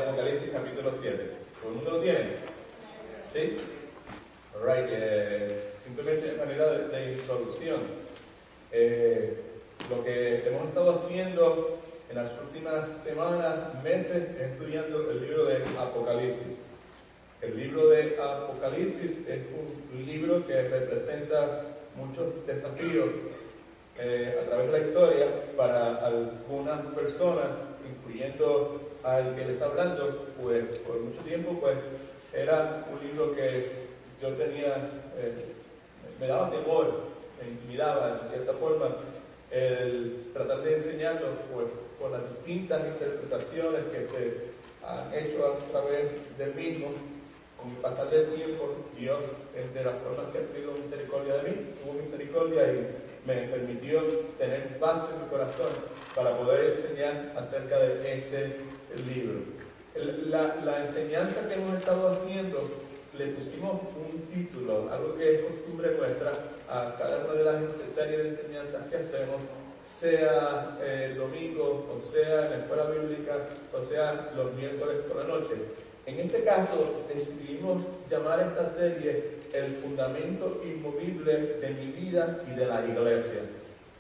Apocalipsis capítulo 7. ¿Todo el mundo lo tiene? ¿Sí? Alright, simplemente de manera de introducción. Lo que hemos estado haciendo en las últimas semanas, meses, es estudiando el libro de Apocalipsis. El libro de Apocalipsis es un libro que representa muchos desafíos a través de la historia para algunas personas, incluyendo al que le está hablando, pues por mucho tiempo pues era un libro que yo tenía, me daba temor, me intimidaba en cierta forma el tratar de enseñarlo pues, por las distintas interpretaciones que se han hecho a través del mismo. Con el pasar del tiempo, Dios, de las formas que ha tenido misericordia de mí, tuvo misericordia y me permitió tener paz en mi corazón para poder enseñar acerca de este libro. La enseñanza que hemos estado haciendo, le pusimos un título, algo que es costumbre nuestra, a cada una de las series de enseñanzas que hacemos, sea el domingo, o sea en la escuela bíblica, o sea los miércoles por la noche. En este caso, decidimos llamar a esta serie El fundamento inmovible de mi vida y de la iglesia.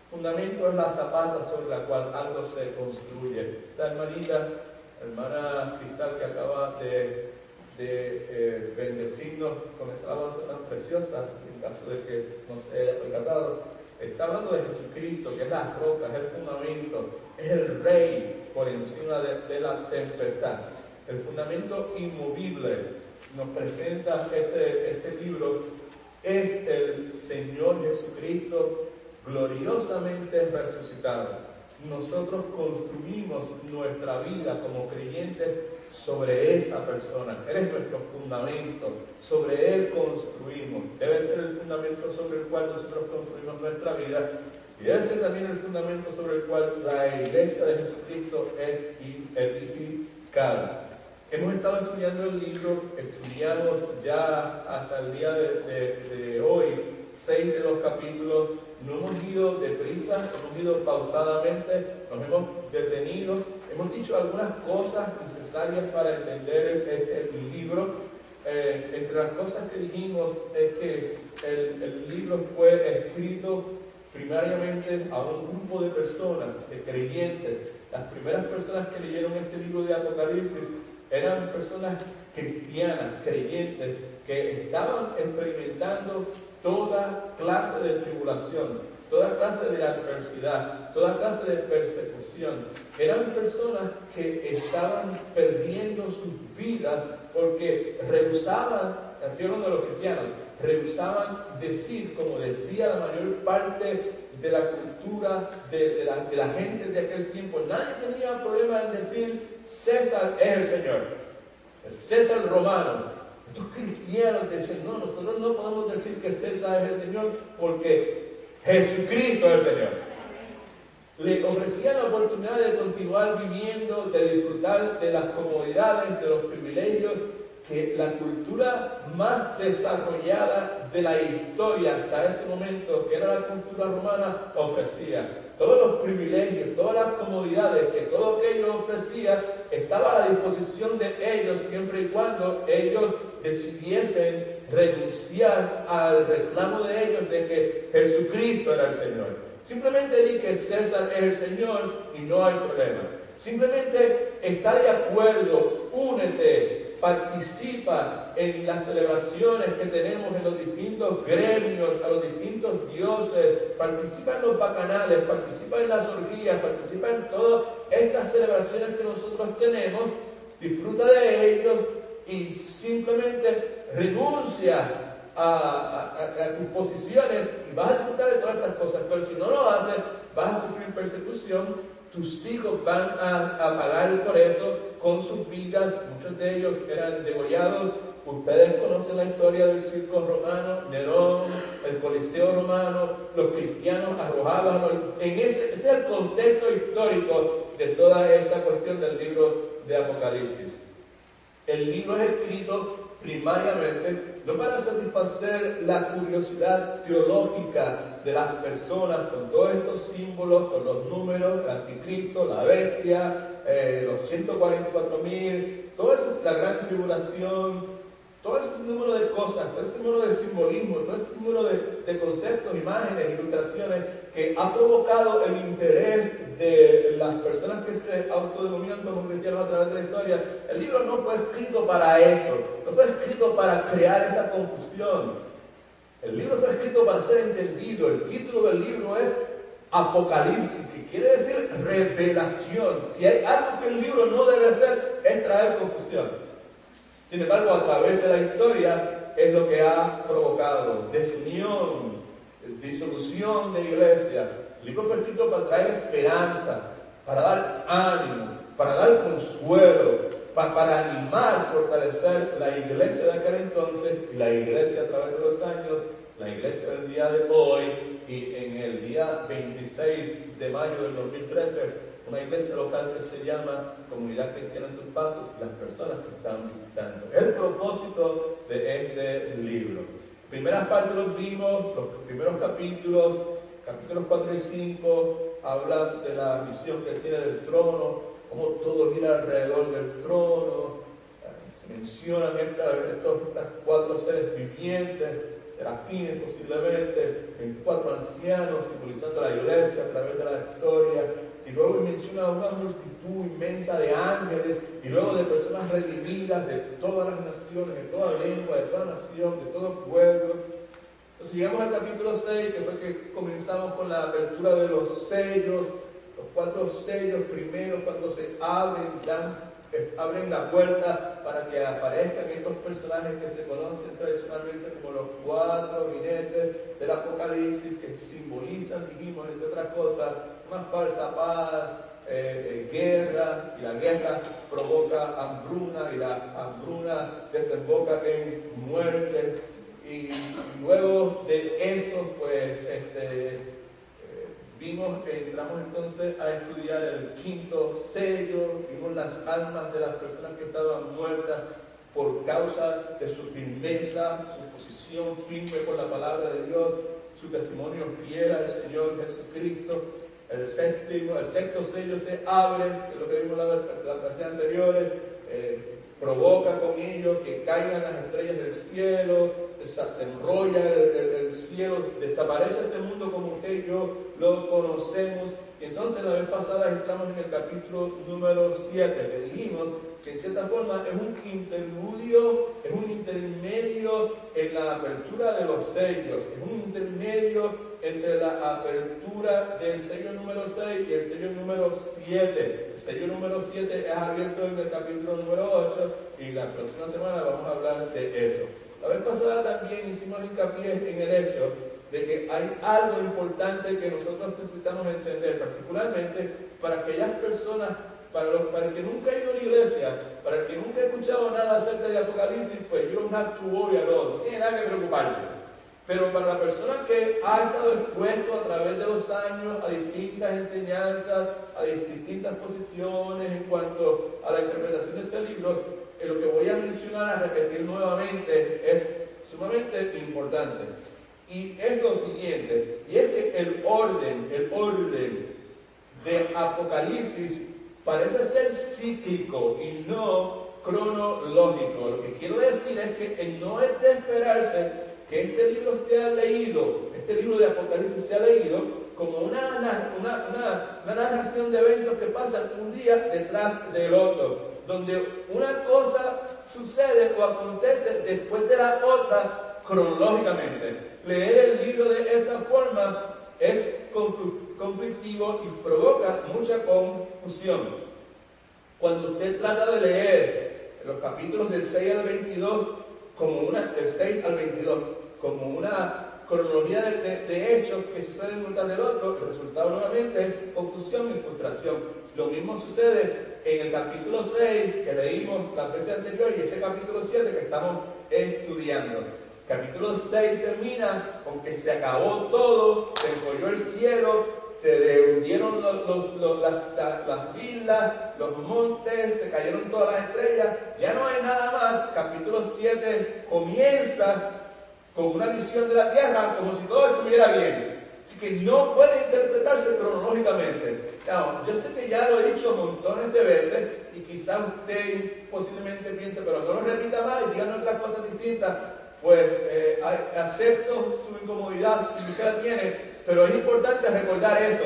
Fundamento es la zapata sobre la cual algo se construye. Esta hermana Cristal, que acaba de bendecirnos con esa alabanza tan preciosa, en caso de que no se haya percatado, está hablando de Jesucristo, que es la roca, es el fundamento, es el rey por encima de la tempestad. El fundamento inmovible nos presenta este libro, es el Señor Jesucristo gloriosamente resucitado. Nosotros construimos nuestra vida como creyentes sobre esa persona. Él es nuestro fundamento, sobre Él construimos. Debe ser el fundamento sobre el cual nosotros construimos nuestra vida y debe ser también el fundamento sobre el cual la iglesia de Jesucristo es edificada. Hemos estado estudiando el libro, estudiamos ya hasta el día de hoy 6 de los capítulos. No hemos ido deprisa, hemos ido pausadamente, nos hemos detenido, hemos dicho algunas cosas necesarias para entender el libro. Entre las cosas que dijimos es que el libro fue escrito primariamente a un grupo de personas, de creyentes. Las primeras personas que leyeron este libro de Apocalipsis eran personas cristianas, creyentes, que estaban experimentando toda clase de tribulación, toda clase de adversidad, toda clase de persecución. Eran personas que estaban perdiendo sus vidas porque rehusaban, estoy hablando de los cristianos, rehusaban decir, como decía la mayor parte de la cultura de la gente de aquel tiempo. Nadie tenía problema en decir César es el Señor, el César romano. Estos cristianos decían, no, nosotros no podemos decir que César es el Señor porque Jesucristo es el Señor. Le ofrecían la oportunidad de continuar viviendo, de disfrutar de las comodidades, de los privilegios que la cultura más desarrollada de la historia hasta ese momento, que era la cultura romana, ofrecía. Todos los privilegios, todas las comodidades que todo aquello ofrecía, estaba a la disposición de ellos siempre y cuando ellos decidiesen renunciar al reclamo de ellos de que Jesucristo era el Señor. Simplemente di que César es el Señor y no hay problema. Simplemente está de acuerdo, únete, participa en las celebraciones que tenemos en los distintos gremios, a los distintos dioses, participa en los bacanales, participa en las orgías, participa en todas estas celebraciones que nosotros tenemos, disfruta de ellos y simplemente renuncia a tus posiciones y vas a disfrutar de todas estas cosas. Pero si no lo haces, vas a sufrir persecución. Tus hijos van a pagar por eso con sus vidas. Muchos de ellos eran degollados. Ustedes conocen la historia del circo romano, Nerón, el Coliseo romano, los cristianos arrojados. Ese es el contexto histórico de toda esta cuestión del libro de Apocalipsis. El libro es escrito primariamente no para satisfacer la curiosidad teológica de las personas con todos estos símbolos, con los números, el anticristo, la bestia, los 144.000, toda esa es la gran tribulación, todo ese número de cosas, todo ese número de simbolismo, todo ese número de conceptos, imágenes, ilustraciones que ha provocado el interés de las personas que se autodenominan como cristianos a través de la historia. El libro no fue escrito para eso, no fue escrito para crear esa confusión. El libro fue escrito para ser entendido. El título del libro es Apocalipsis, que quiere decir revelación. Si hay algo que el libro no debe hacer, es traer confusión. Sin embargo, a través de la historia es lo que ha provocado desunión, disolución de iglesias. El libro fue escrito para traer esperanza, para dar ánimo, para dar consuelo, para animar, fortalecer la iglesia de aquel entonces y la iglesia a través de los años, la iglesia del día de hoy. Y en el día 26 de mayo del 2013, una iglesia local que se llama Comunidad Cristiana en sus Pasos, y las personas que están visitando. El propósito de este libro. Primeras partes los vimos, los primeros capítulos 4 y 5, hablan de la visión que tiene del trono, cómo todo gira alrededor del trono. Se mencionan estos 4 seres vivientes, serafines posiblemente, 24 ancianos simbolizando la iglesia a través de la historia. Y luego menciona una multitud inmensa de ángeles y luego de personas redimidas de todas las naciones, de toda lengua, de toda nación, de todo pueblo. Entonces llegamos al capítulo 6, que fue que comenzamos con la apertura de los sellos, los 4 sellos primeros cuando se abren la puerta para que aparezcan estos personajes que se conocen tradicionalmente como los 4 jinetes del Apocalipsis, que simbolizan, dijimos, entre otras cosas, una falsa paz, guerra, y la guerra provoca hambruna, y la hambruna desemboca en muerte. Y luego de eso, pues, entramos entonces a estudiar el 5.º sello, vimos las almas de las personas que estaban muertas por causa de su firmeza, su posición firme con la palabra de Dios, su testimonio fiel al Señor Jesucristo. El 6.º sello se abre, que es lo que vimos en las clases anteriores, provoca con ello que caigan las estrellas del cielo, se enrolla el cielo, desaparece este mundo como usted y yo lo conocemos. Y entonces la vez pasada entramos en el capítulo número 7, que dijimos que en cierta forma es un interludio, es un intermedio en la apertura de los sellos, es un intermedio entre la apertura del sello número 6 y el sello número 7. El sello número 7 es abierto en el capítulo número 8 y la próxima semana vamos a hablar de eso. La vez pasada también hicimos hincapié en el hecho de que hay algo importante que nosotros necesitamos entender, particularmente para aquellas personas, para el que nunca ha ido a la iglesia, para el que nunca ha escuchado nada acerca de Apocalipsis, pues you don't have to worry at all, no tiene nada que preocuparte. Pero para la persona que ha estado expuesto a través de los años a distintas enseñanzas, a distintas posiciones en cuanto a la interpretación de este libro, lo que voy a mencionar, a repetir nuevamente, es sumamente importante. Y es lo siguiente, y es que el orden de Apocalipsis parece ser cíclico y no cronológico. Lo que quiero decir es que no es de esperarse que este libro sea leído, este libro de Apocalipsis sea leído como una narración de eventos que pasan un día detrás del otro, donde una cosa sucede o acontece después de la otra cronológicamente. Leer el libro de esa forma es conflictivo y provoca mucha confusión. Cuando usted trata de leer los capítulos del 6 al 22 del 6 al 22 como una cronología de hechos que suceden uno tras del otro, el resultado nuevamente es confusión y frustración. Lo mismo sucede en el capítulo 6 que leímos la vez anterior y este capítulo 7 que estamos estudiando. Capítulo 6 termina con que se acabó todo, se encolló el cielo, se hundieron las islas, los montes, se cayeron todas las estrellas, ya no hay nada más. Capítulo 7 comienza con una visión de la tierra como si todo estuviera bien. Así que no puede interpretarse cronológicamente. Now, yo sé que ya lo he dicho montones de veces y quizás usted posiblemente piense, pero no lo repita más y díganme otras cosas distintas. Pues acepto su incomodidad si usted la tiene, pero es importante recordar eso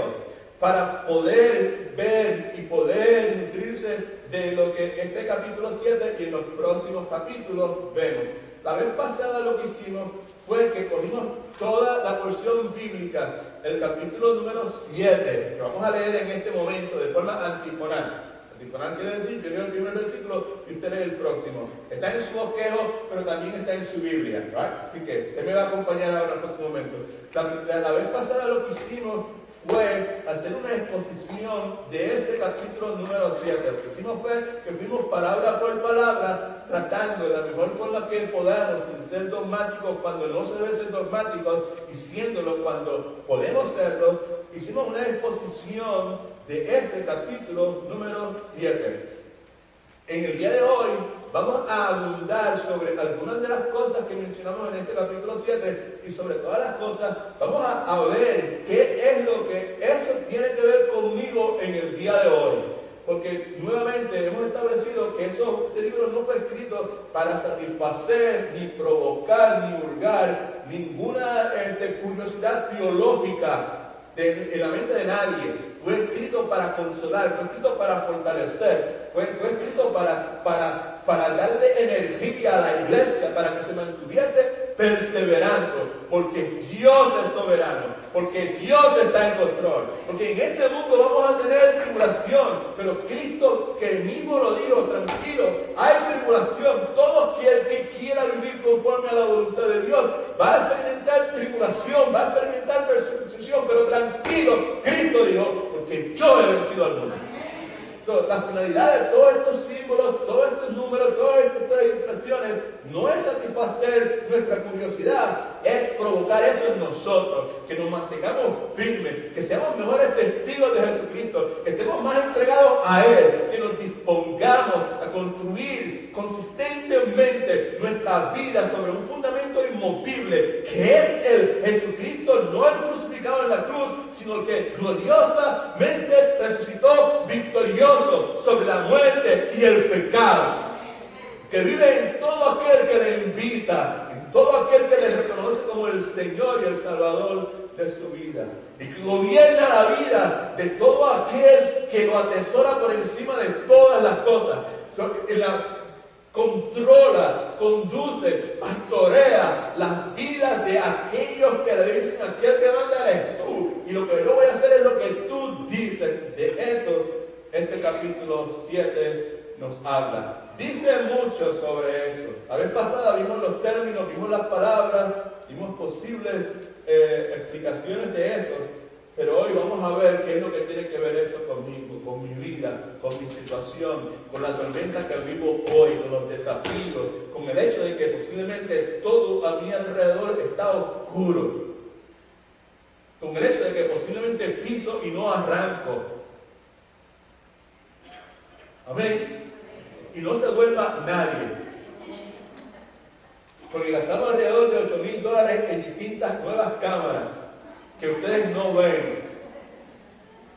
para poder ver y poder nutrirse de lo que este capítulo 7 y en los próximos capítulos vemos. La vez pasada lo que hicimos fue que cogimos toda la porción bíblica, el capítulo número 7, que vamos a leer en este momento de forma antifonal. Antifonal quiere decir, yo leo el primer versículo y usted lee el próximo. Está en su bosquejo, pero también está en su Biblia, ¿right? Así que usted me va a acompañar ahora en el próximo momento. La vez pasada lo que hicimos fue hacer una exposición de ese capítulo número 7. Lo que hicimos fue que fuimos palabra por palabra, tratando de la mejor forma que podamos, sin ser dogmáticos cuando no se debe ser dogmáticos, y siéndolo cuando podemos serlo. Hicimos una exposición de ese capítulo número 7. En el día de hoy vamos a abundar sobre algunas de las cosas que mencionamos en ese capítulo 7 y sobre todas las cosas vamos a ver qué es lo que eso tiene que ver conmigo en el día de hoy. Porque nuevamente hemos establecido que ese libro no fue escrito para satisfacer, ni provocar, ni hurgar ninguna curiosidad teológica en la mente de nadie. Fue escrito para consolar, fue escrito para fortalecer, fue escrito para darle energía a la iglesia, para que se mantuviese perseverando, porque Dios es soberano, porque Dios está en control, porque en este mundo vamos a tener tribulación, pero Cristo que mismo lo dijo, tranquilo, hay tribulación. Todo aquel que quiera vivir conforme a la voluntad de Dios va a experimentar tribulación, va a experimentar persecución, pero tranquilo, Cristo dijo, porque yo he vencido al mundo. La finalidad de todos estos símbolos, todos estos números, todas estas ilustraciones no es satisfacer nuestra curiosidad, es provocar eso en nosotros, que nos mantengamos firmes, que seamos mejores testigos de Jesucristo, que estemos más entregados a Él, que nos dispongamos a construir consistentemente nuestra vida sobre un fundamento inmovible, que es el Jesucristo, no el crucificado en la cruz, sino el que gloriosamente resucitó victorioso sobre la muerte y el pecado, que vive en todo aquel que le invita, en todo aquel que le reconoce como el Señor y el Salvador de su vida, y que gobierna la vida de todo aquel que lo atesora por encima de todas las cosas. Controla, conduce, pastorea las vidas de aquellos que le dicen: aquí el que manda eres tú, y lo que yo voy a hacer es lo que tú dices. De eso este capítulo 7 nos habla. Dice mucho sobre eso. La vez pasada vimos los términos, vimos las palabras, vimos posibles explicaciones de eso, pero hoy vamos a ver qué es lo que tiene que ver eso conmigo, con mi vida, con mi situación, con la tormenta que vivo hoy, con los desafíos, con el hecho de que posiblemente todo a mi alrededor está oscuro, con el hecho de que posiblemente piso y no arranco. Amén. Y no se duerma nadie, porque gastamos alrededor de $8,000 en distintas nuevas cámaras que ustedes no ven.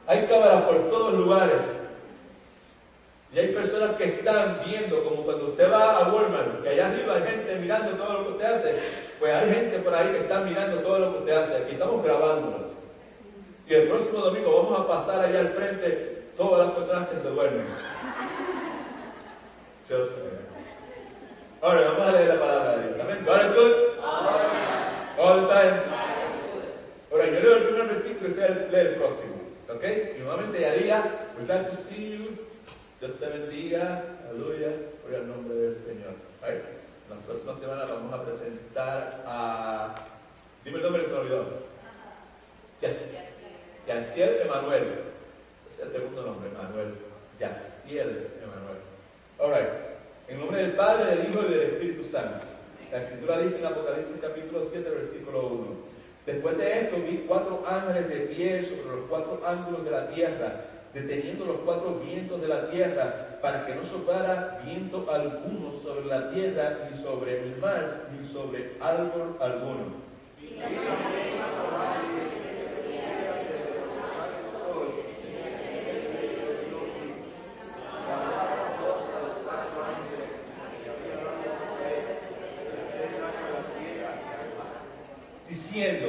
Hay cámaras por todos lugares y hay personas que están viendo, como cuando usted va a Walmart, que allá arriba hay gente mirando todo lo que usted hace. Pues hay gente por ahí que está mirando todo lo que usted hace. Aquí estamos grabándolo y el próximo domingo vamos a pasar allá al frente todas las personas que se duermen. Ahora vamos a leer la palabra de Dios. Amén. God is good. All the time. Ahora yo leo el primer versículo y usted lee el próximo. ¿Ok? Y nuevamente, Yadira, we'd like to see you. Dios te bendiga. Aleluya. Por el nombre del Señor. Right? La próxima semana vamos a presentar a... Dime el nombre que se me olvidó. Yaciel Emanuel. Ese es el segundo nombre, Emanuel. Yaciel Emanuel. Alright. En nombre del Padre, del Hijo y del Espíritu Santo. La Escritura dice en Apocalipsis capítulo 7, versículo 1. Después de esto vi 4 ángeles de pie sobre los 4 ángulos de la tierra, deteniendo los 4 vientos de la tierra, para que no soplara viento alguno sobre la tierra, ni sobre el mar, ni sobre árbol alguno. Diciendo,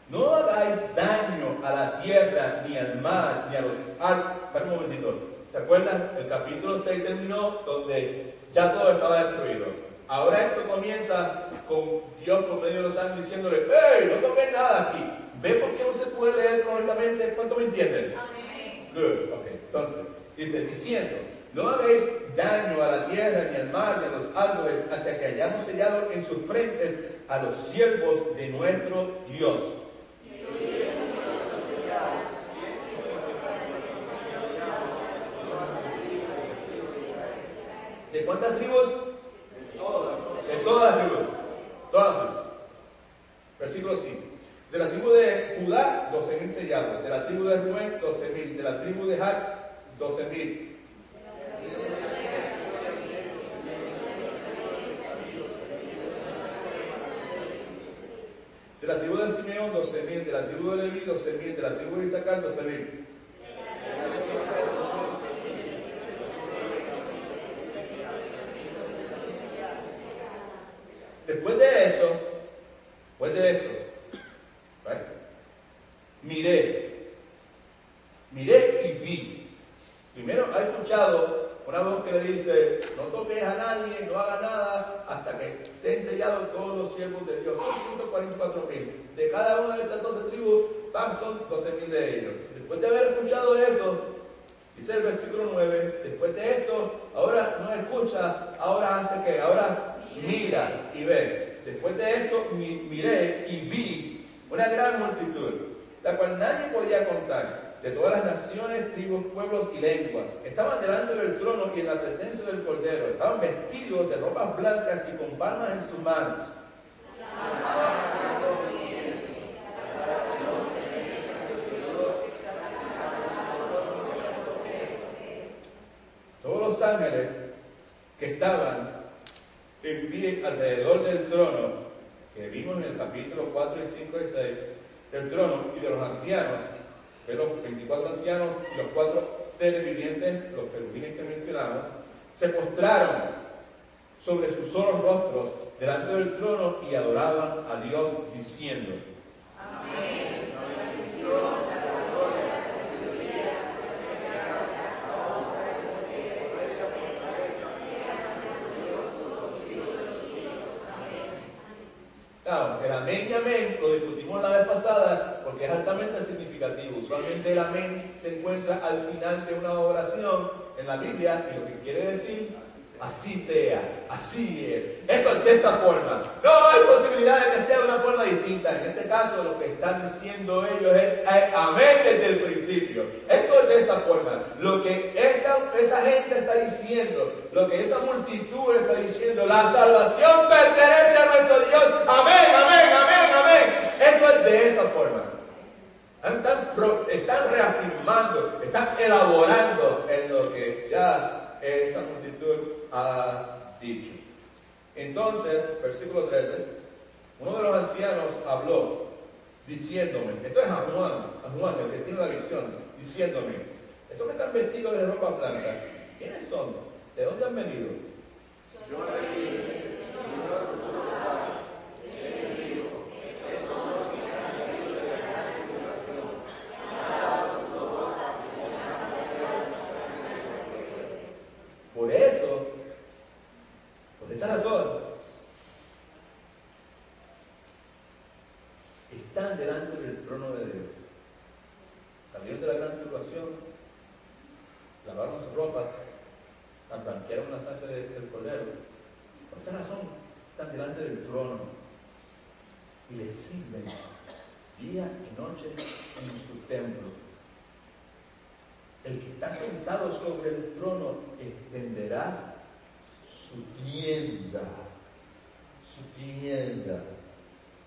no hagáis daño a la tierra, ni al mar, ni a los árboles. Espera un momentito. ¿Se acuerdan? El capítulo 6 terminó donde ya todo estaba destruido. Ahora esto comienza con Dios por medio de los ángeles diciéndole, ¡hey! No toques nada aquí. ¿Ve por qué no se puede leer correctamente? ¿Cuánto me entienden? Amén. Good. Ok. Entonces, dice, diciendo, no hagáis daño a la tierra, ni al mar, ni a los árboles, hasta que hayamos sellado en sus frentes a los siervos de nuestro Dios. ¿De cuántas tribus? De todas las tribus. Todas las tribus. Versículo 5. De la tribu de Judá, 12,000 sellados. De la tribu de Rubén, 12,000. De la tribu de Gad, 12,000. De la tribu de Simeón, 12,000. De la tribu de Leví, 12,000. De la tribu de Isaacar, 12,000. Después de esto, ¿right? miré y vi. Primero ha escuchado una voz que le dice, no toques a nadie, no haga nada, hasta que estén sellados todos los siervos de Dios. Son 144,000. De cada una de estas 12 tribus, son 12,000 de ellos. Después de haber escuchado eso, dice el versículo 9, después de esto, ahora no escucha, ahora hace ¿qué? Ahora mira y ve. Después de esto miré y vi una gran multitud, la cual nadie podía contar, de todas las naciones, tribus, pueblos y lenguas. Estaban delante del trono y en la presencia del Cordero. Estaban vestidos de ropas blancas y con palmas en sus manos. Todos los ángeles que estaban en pie alrededor del trono, que vimos en el capítulo 4, y 5 y 6, del trono y de los ancianos, de los 24 ancianos y los 4 seres vivientes, los querubines que mencionamos, se postraron sobre sus solos rostros delante del trono y adoraban a Dios diciendo, Amén. Claro, el amén y amén lo discutimos la vez pasada porque es altamente significativo. Usualmente el amén se encuentra al final de una oración en la Biblia y lo que quiere decir, así sea, así es. Esto es de esta forma. No hay posibilidad de que sea de una forma distinta. En este caso lo que están diciendo ellos es amén desde el principio. Esto es de esta forma. Lo que esa gente está diciendo, lo que esa multitud está diciendo, la salvación pertenece a nuestro Dios. Amén, amén, amén, amén. Eso es de esa forma. Están reafirmando, están elaborando en lo que ya esa multitud ha dicho. Entonces, versículo 13, uno de los ancianos habló diciéndome, esto es a Juan, el que tiene la visión, diciéndome, estos que están vestidos de ropa blanca, ¿quiénes son? ¿De dónde han venido? Yo Por eso, por esa razón, están delante del trono de Dios. Salieron de la gran tribulación, lavaron sus ropas, blanquearon la sangre del Cordero. Por esa razón, están delante del trono y le sirven día y noche en su templo. El que está sentado sobre el trono extenderá su tienda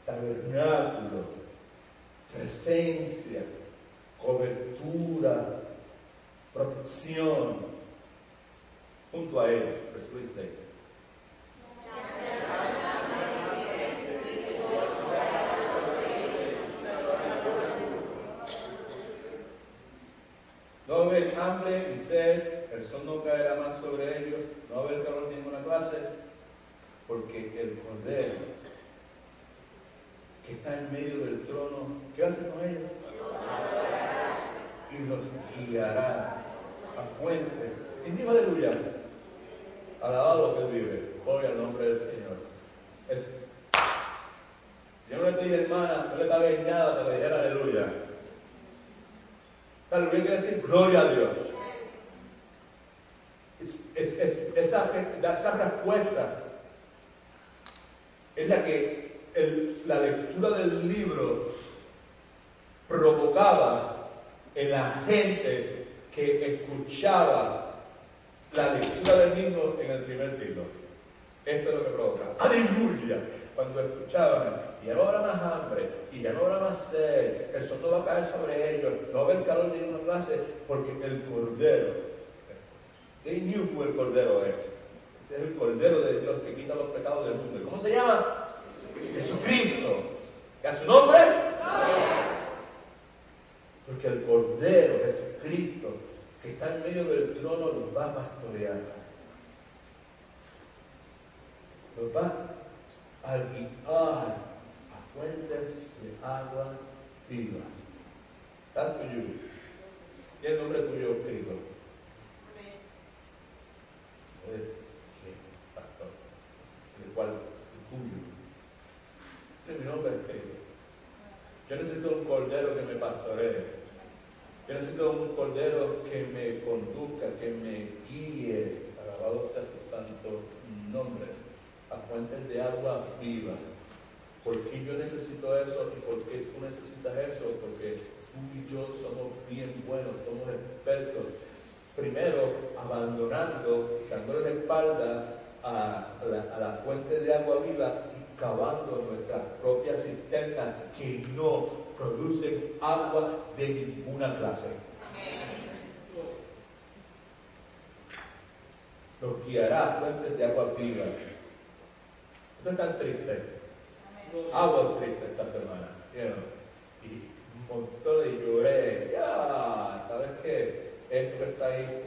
tabernáculo, presencia, cobertura, protección, junto a ellos. Versículo 16. No va a haber hambre ni sed, el sol no caerá más sobre ellos, no va a haber calor de ninguna clase, porque el Cordero que está en medio del trono, ¿qué va a hacer con ellos? Y los guiará a fuente. Y dijo aleluya. Alabado que Él vive. Gloria al nombre del Señor. Yo no le pedí, hermana, no le pagué nada para que dijera aleluya. Aleluya quiere decir gloria a Dios. Esa respuesta es la que la lectura del libro provocaba en la gente que escuchaba la lectura del himno en el primer siglo. Eso es lo que provocaba. ¡Aleluya! Cuando escuchaban, y ya no habrá más hambre, y ya no habrá más sed, el sol no va a caer sobre ellos, no va a haber calor de ninguna clase, porque el Cordero, they knew who el Cordero es el Cordero de Dios que quita los pecados del mundo. ¿Cómo se llama? Jesucristo. ¿Qué a su nombre? Porque el Cordero, Jesucristo, que está en medio del trono, los va a pastorear. Los va a guiar a fuentes de agua vivas. That's for you. ¿Qué es el nombre tuyo escrito? ¿Qué? Pastor. ¿El cual? El tuyo. Mi nombre es escrito. Yo necesito un cordero que me pastoree. Yo necesito un cordero que me conduzca, que me guíe. Alabado sea su santo nombre. A fuentes de agua viva. ¿Por qué yo necesito eso y por qué tú necesitas eso? Porque tú y yo somos bien buenos, somos expertos. Primero, abandonando, dándole la espalda a la fuente de agua viva y cavando nuestras propias cisternas que no producen agua de ninguna clase. Nos guiará a fuentes de agua viva. Esto es tan triste. Aguas tristes esta semana. Y un montón de lloré. Ya, ¿sabes qué? Eso que está ahí,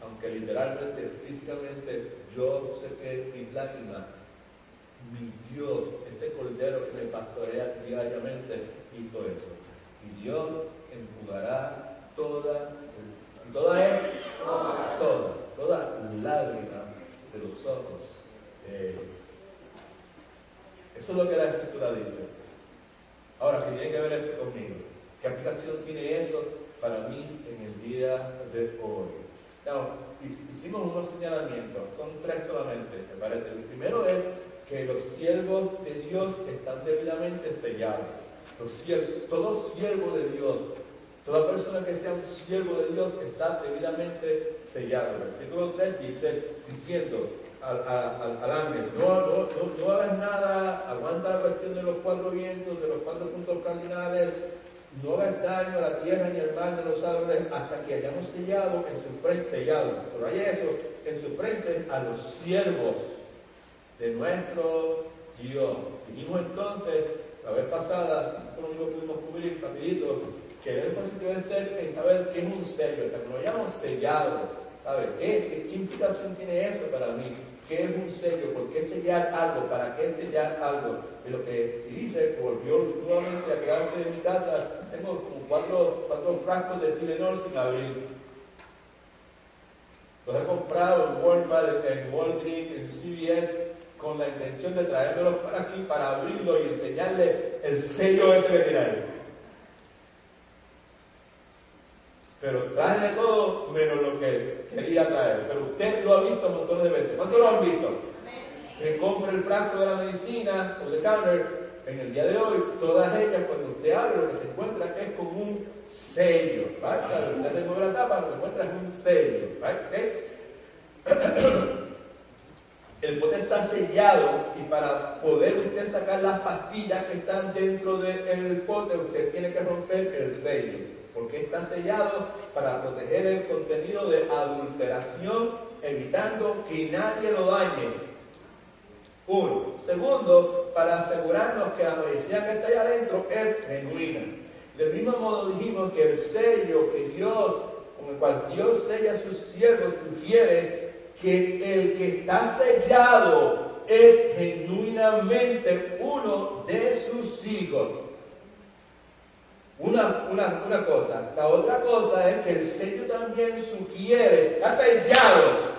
aunque literalmente, físicamente, yo sé que mis lágrimas, mi Dios, ese cordero que me pastorea diariamente, hizo eso. Y Dios enjugará toda lágrima de los ojos de ellos. Eso es lo que la Escritura dice. Ahora, ¿qué tiene que ver eso conmigo? ¿Qué aplicación tiene eso para mí en el día de hoy? No, hicimos unos señalamientos, son 3 solamente, me parece. El primero es que los siervos de Dios están debidamente sellados. Todo siervo de Dios, toda persona que sea un siervo de Dios está debidamente sellado. El versículo 3 dice, diciendo al ángel, no hagas nada, aguanta la cuestión de los 4 vientos, de los 4 puntos cardinales, no hagas daño a la tierra ni al mar de los árboles hasta que hayamos sellado en su frente, pero hay eso, en su frente a los siervos de nuestro Dios. Dijimos entonces, la vez pasada, nosotros no pudimos cubrir rapidito, que el énfasis debe ser en saber qué es un sello, hasta que lo hayamos sellado, ¿sabes? ¿Qué implicación tiene eso para mí? ¿Qué es un sello? ¿Por qué sellar algo? ¿Para qué sellar algo? Y lo que dice, volvió nuevamente a quedarse en mi casa, tengo como 4 frascos de Tylenol sin abrir. Los he comprado en Walmart, en Walgreens, en CVS, con la intención de traérmelos para aquí, para abrirlo y enseñarle el sello ese que tiene ahí. Pero traje de todo menos lo que quería traer. Pero usted lo ha visto montones de veces. ¿Cuántos lo han visto? Que compra el frasco de la medicina o de counter. En el día de hoy, todas ellas, cuando usted abre, lo que se encuentra es con un sello. ¿Right? Cuando usted remueve la tapa, lo que encuentra es un sello. ¿Right? ¿Okay? El poder está sellado, y para poder usted sacar las pastillas que están dentro del pote, usted tiene que romper el sello, porque está sellado para proteger el contenido de adulteración, evitando que nadie lo dañe. Uno. Segundo, para asegurarnos que la medicina que está ahí adentro es genuina. Del mismo modo dijimos que el sello que Dios, con el cual Dios sella a sus siervos, sugiere que el que está sellado es genuinamente uno de sus hijos. Una cosa. La otra cosa es que el sello también sugiere, está sellado,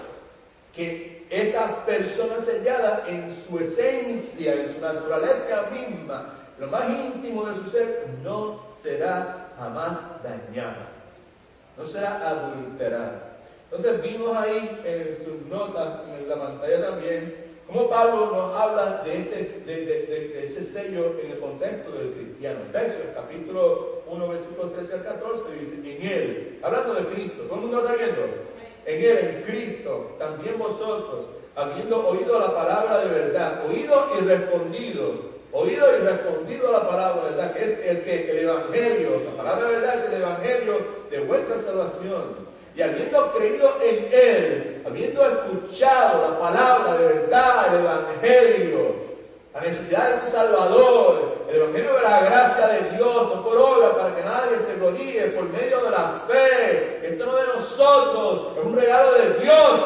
que esa persona sellada en su esencia, en su naturaleza misma, lo más íntimo de su ser, no será jamás dañada, no será adulterada. Entonces vimos ahí en sus notas, en la pantalla también, cómo Pablo nos habla de ese sello en el contexto del cristiano. Efesios capítulo 1, versículos 13 al 14, dice, en él, hablando de Cristo, ¿todo el mundo lo está viendo? En él, en Cristo, también vosotros, habiendo oído la palabra de verdad, oído y respondido a la palabra de verdad, que es el evangelio, la palabra de verdad es el evangelio de vuestra salvación. Y habiendo creído en él, habiendo escuchado la palabra de verdad, el evangelio, la necesidad de un Salvador, el evangelio de la gracia de Dios, no por obra, para que nadie se gloríe, por medio de la fe. Esto no es de nosotros, es un regalo de Dios.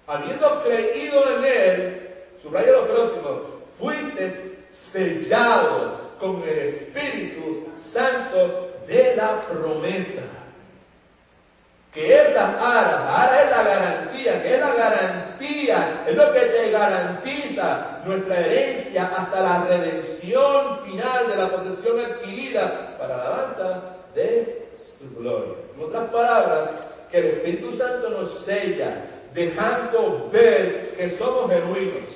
Habiendo creído en él, subrayo lo próximo, fuisteis sellados con el Espíritu Santo de la promesa. Que es la ara es la garantía, que es la garantía, es lo que te garantiza nuestra herencia hasta la redención final de la posesión adquirida para la alabanza de su gloria. En otras palabras, que el Espíritu Santo nos sella, dejando ver que somos genuinos.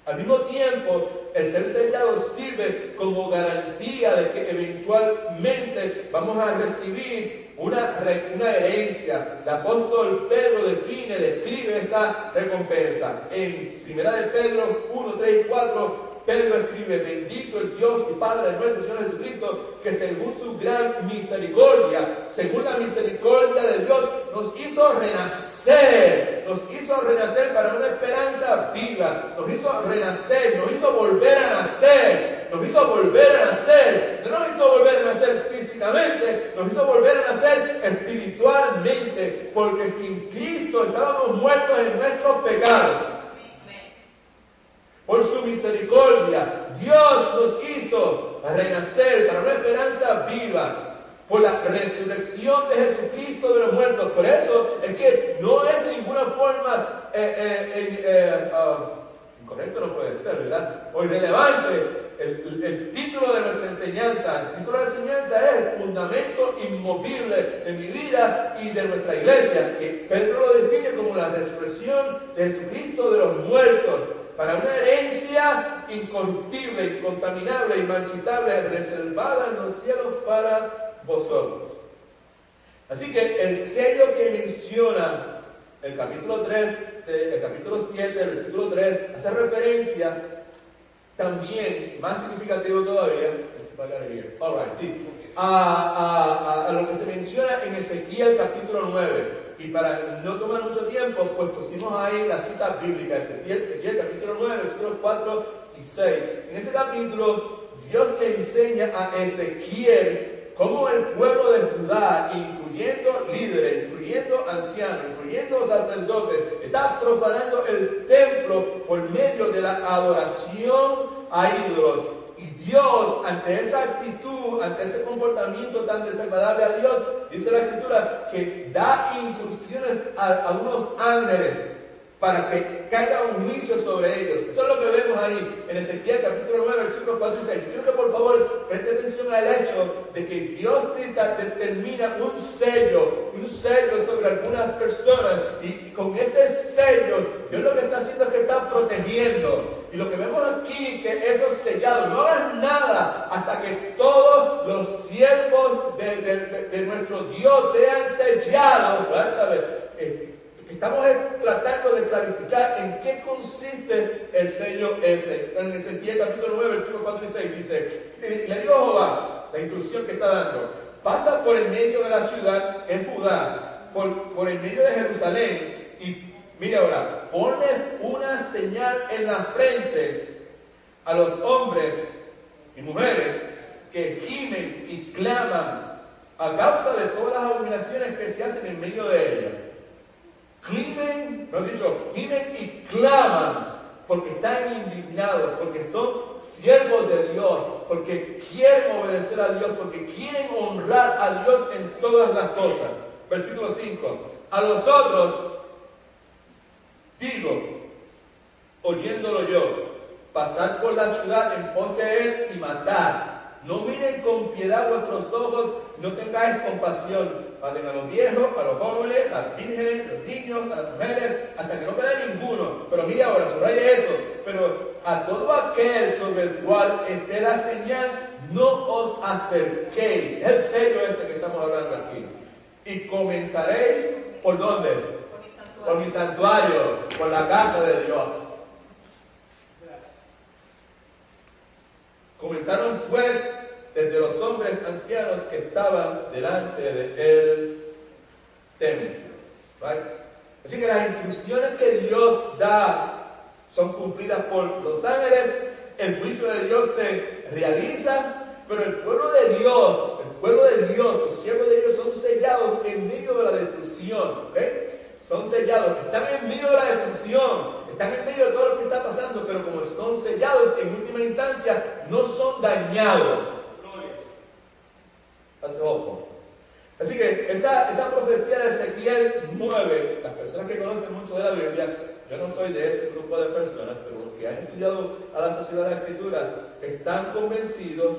Al mismo tiempo, el ser sellado sirve como garantía de que eventualmente vamos a recibir una herencia. El apóstol Pedro describe esa recompensa. En 1 de Pedro 1, 3 y 4, Pedro escribe, bendito el Dios y Padre de nuestro Señor Jesucristo, que según su gran misericordia, según la misericordia de Dios, nos hizo renacer para una esperanza viva, nos hizo renacer, nos hizo volver a nacer, no nos hizo volver a nacer físicamente, nos hizo volver a nacer espiritualmente, porque sin Cristo estábamos muertos en nuestros pecados. Por su misericordia, Dios nos hizo renacer para una esperanza viva, por la resurrección de Jesucristo de los muertos. Por eso es que no es de ninguna forma incorrecto, no puede ser, ¿verdad? O irrelevante el título de nuestra enseñanza. El título de la enseñanza es el fundamento inmovible de mi vida y de nuestra iglesia, que Pedro lo define como la resurrección de Jesucristo de los muertos, para una herencia incorruptible, incontaminable, inmarchitable, reservada en los cielos para vosotros. Así que el sello que menciona el capítulo 7, el versículo 3, hace referencia también, más significativo todavía, a lo que se menciona en Ezequiel capítulo 9. Y para no tomar mucho tiempo, pues pusimos ahí la cita bíblica, Ezequiel capítulo 9, versículos 4 y 6. En ese capítulo, Dios le enseña a Ezequiel cómo el pueblo de Judá, incluyendo líderes, incluyendo ancianos, incluyendo sacerdotes, está profanando el templo por medio de la adoración a ídolos. Y Dios, ante esa actitud, ante ese comportamiento tan desagradable a Dios, dice la Escritura que da instrucciones a unos ángeles para que caiga un juicio sobre ellos. Eso es lo que vemos ahí en Ezequiel capítulo 9, versículos 4 y 6. Quiero que por favor preste atención al hecho de que Dios determina un sello sobre algunas personas, y con ese sello Dios lo que está haciendo es que está protegiendo. Y lo que vemos aquí, que esos sellados, no hagan nada hasta que todos los siervos de nuestro Dios sean sellados. ¿Sabes? Estamos tratando de clarificar en qué consiste el sello ese? En Ezequiel capítulo 9, versículos 4 y 6 dice, le dio Jehová la instrucción que está dando, pasa por el medio de la ciudad, en Judá, por el medio de Jerusalén, y mire ahora, ponles una señal en la frente a los hombres y mujeres que gimen y claman a causa de todas las abominaciones que se hacen en medio de ella. Gimen y claman porque están indignados, porque son siervos de Dios, porque quieren obedecer a Dios, porque quieren honrar a Dios en todas las cosas. Versículo 5. A los otros digo, oyéndolo yo, pasad por la ciudad en pos de él y matad. No miren con piedad vuestros ojos, no tengáis compasión. Maten a los viejos, a los jóvenes, a las vírgenes, a los niños, a las mujeres, hasta que no quede ninguno. Pero mire ahora, subraye eso. Pero a todo aquel sobre el cual esté la señal, no os acerquéis. Es el sello este que estamos hablando aquí. Y comenzaréis, ¿por dónde? Por mi santuario, por la casa de Dios. Comenzaron pues desde los hombres ancianos que estaban delante del templo. ¿Right? Así que las instrucciones que Dios da son cumplidas por los ángeles, el juicio de Dios se realiza, pero el pueblo de Dios, los siervos de Dios son sellados en medio de la destrucción. ¿Okay? Son sellados, están en medio de la destrucción, están en medio de todo lo que está pasando, pero como son sellados, en última instancia, no son dañados. Hace poco. Así que esa profecía de Ezequiel 9, las personas que conocen mucho de la Biblia, yo no soy de ese grupo de personas, pero los que han estudiado a la sociedad de la Escritura, están convencidos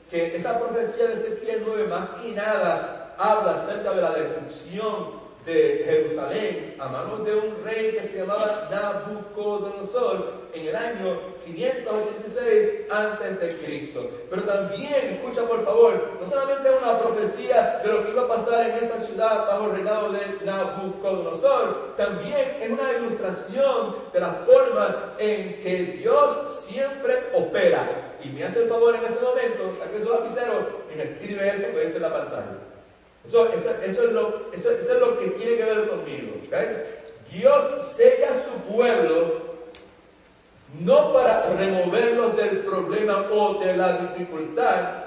que esa profecía de Ezequiel 9, más que nada, habla acerca de la destrucción de Jerusalén a manos de un rey que se llamaba Nabucodonosor en el año 586 a.C. Pero también, escucha por favor, no solamente es una profecía de lo que iba a pasar en esa ciudad bajo el reinado de Nabucodonosor, también es una ilustración de la forma en que Dios siempre opera. Y me hace el favor en este momento, saque su lapicero y me escribe eso que dice en la pantalla. Eso es lo que tiene que ver conmigo. ¿Okay? Dios sella a su pueblo no para removerlos del problema o de la dificultad.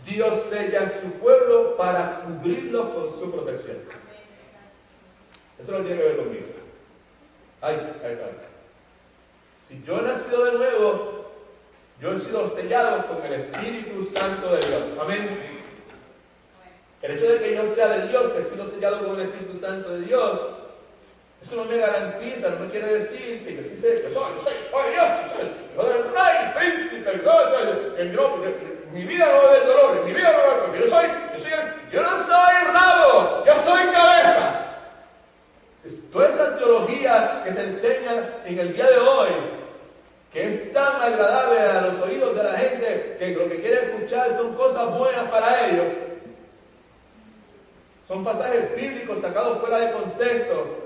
Dios sella a su pueblo para cubrirlos con su protección. Eso no tiene que ver conmigo. Ay. Si yo he nacido de nuevo, yo he sido sellado con el Espíritu Santo de Dios. Amén. El hecho de que yo sea de Dios, que he sido sellado con el Espíritu Santo de Dios, eso no me garantiza, no me quiere decir que yo sí sé, yo soy Dios, yo soy hijo del rey, príncipe, mi vida no va a haber dolor, mi vida no va a haber, porque yo no soy rabo, yo soy cabeza. Toda esa teología que se enseña en el día de hoy, que es tan agradable a los oídos de la gente, que lo que quiere escuchar son cosas buenas para ellos, son pasajes bíblicos sacados fuera de contexto,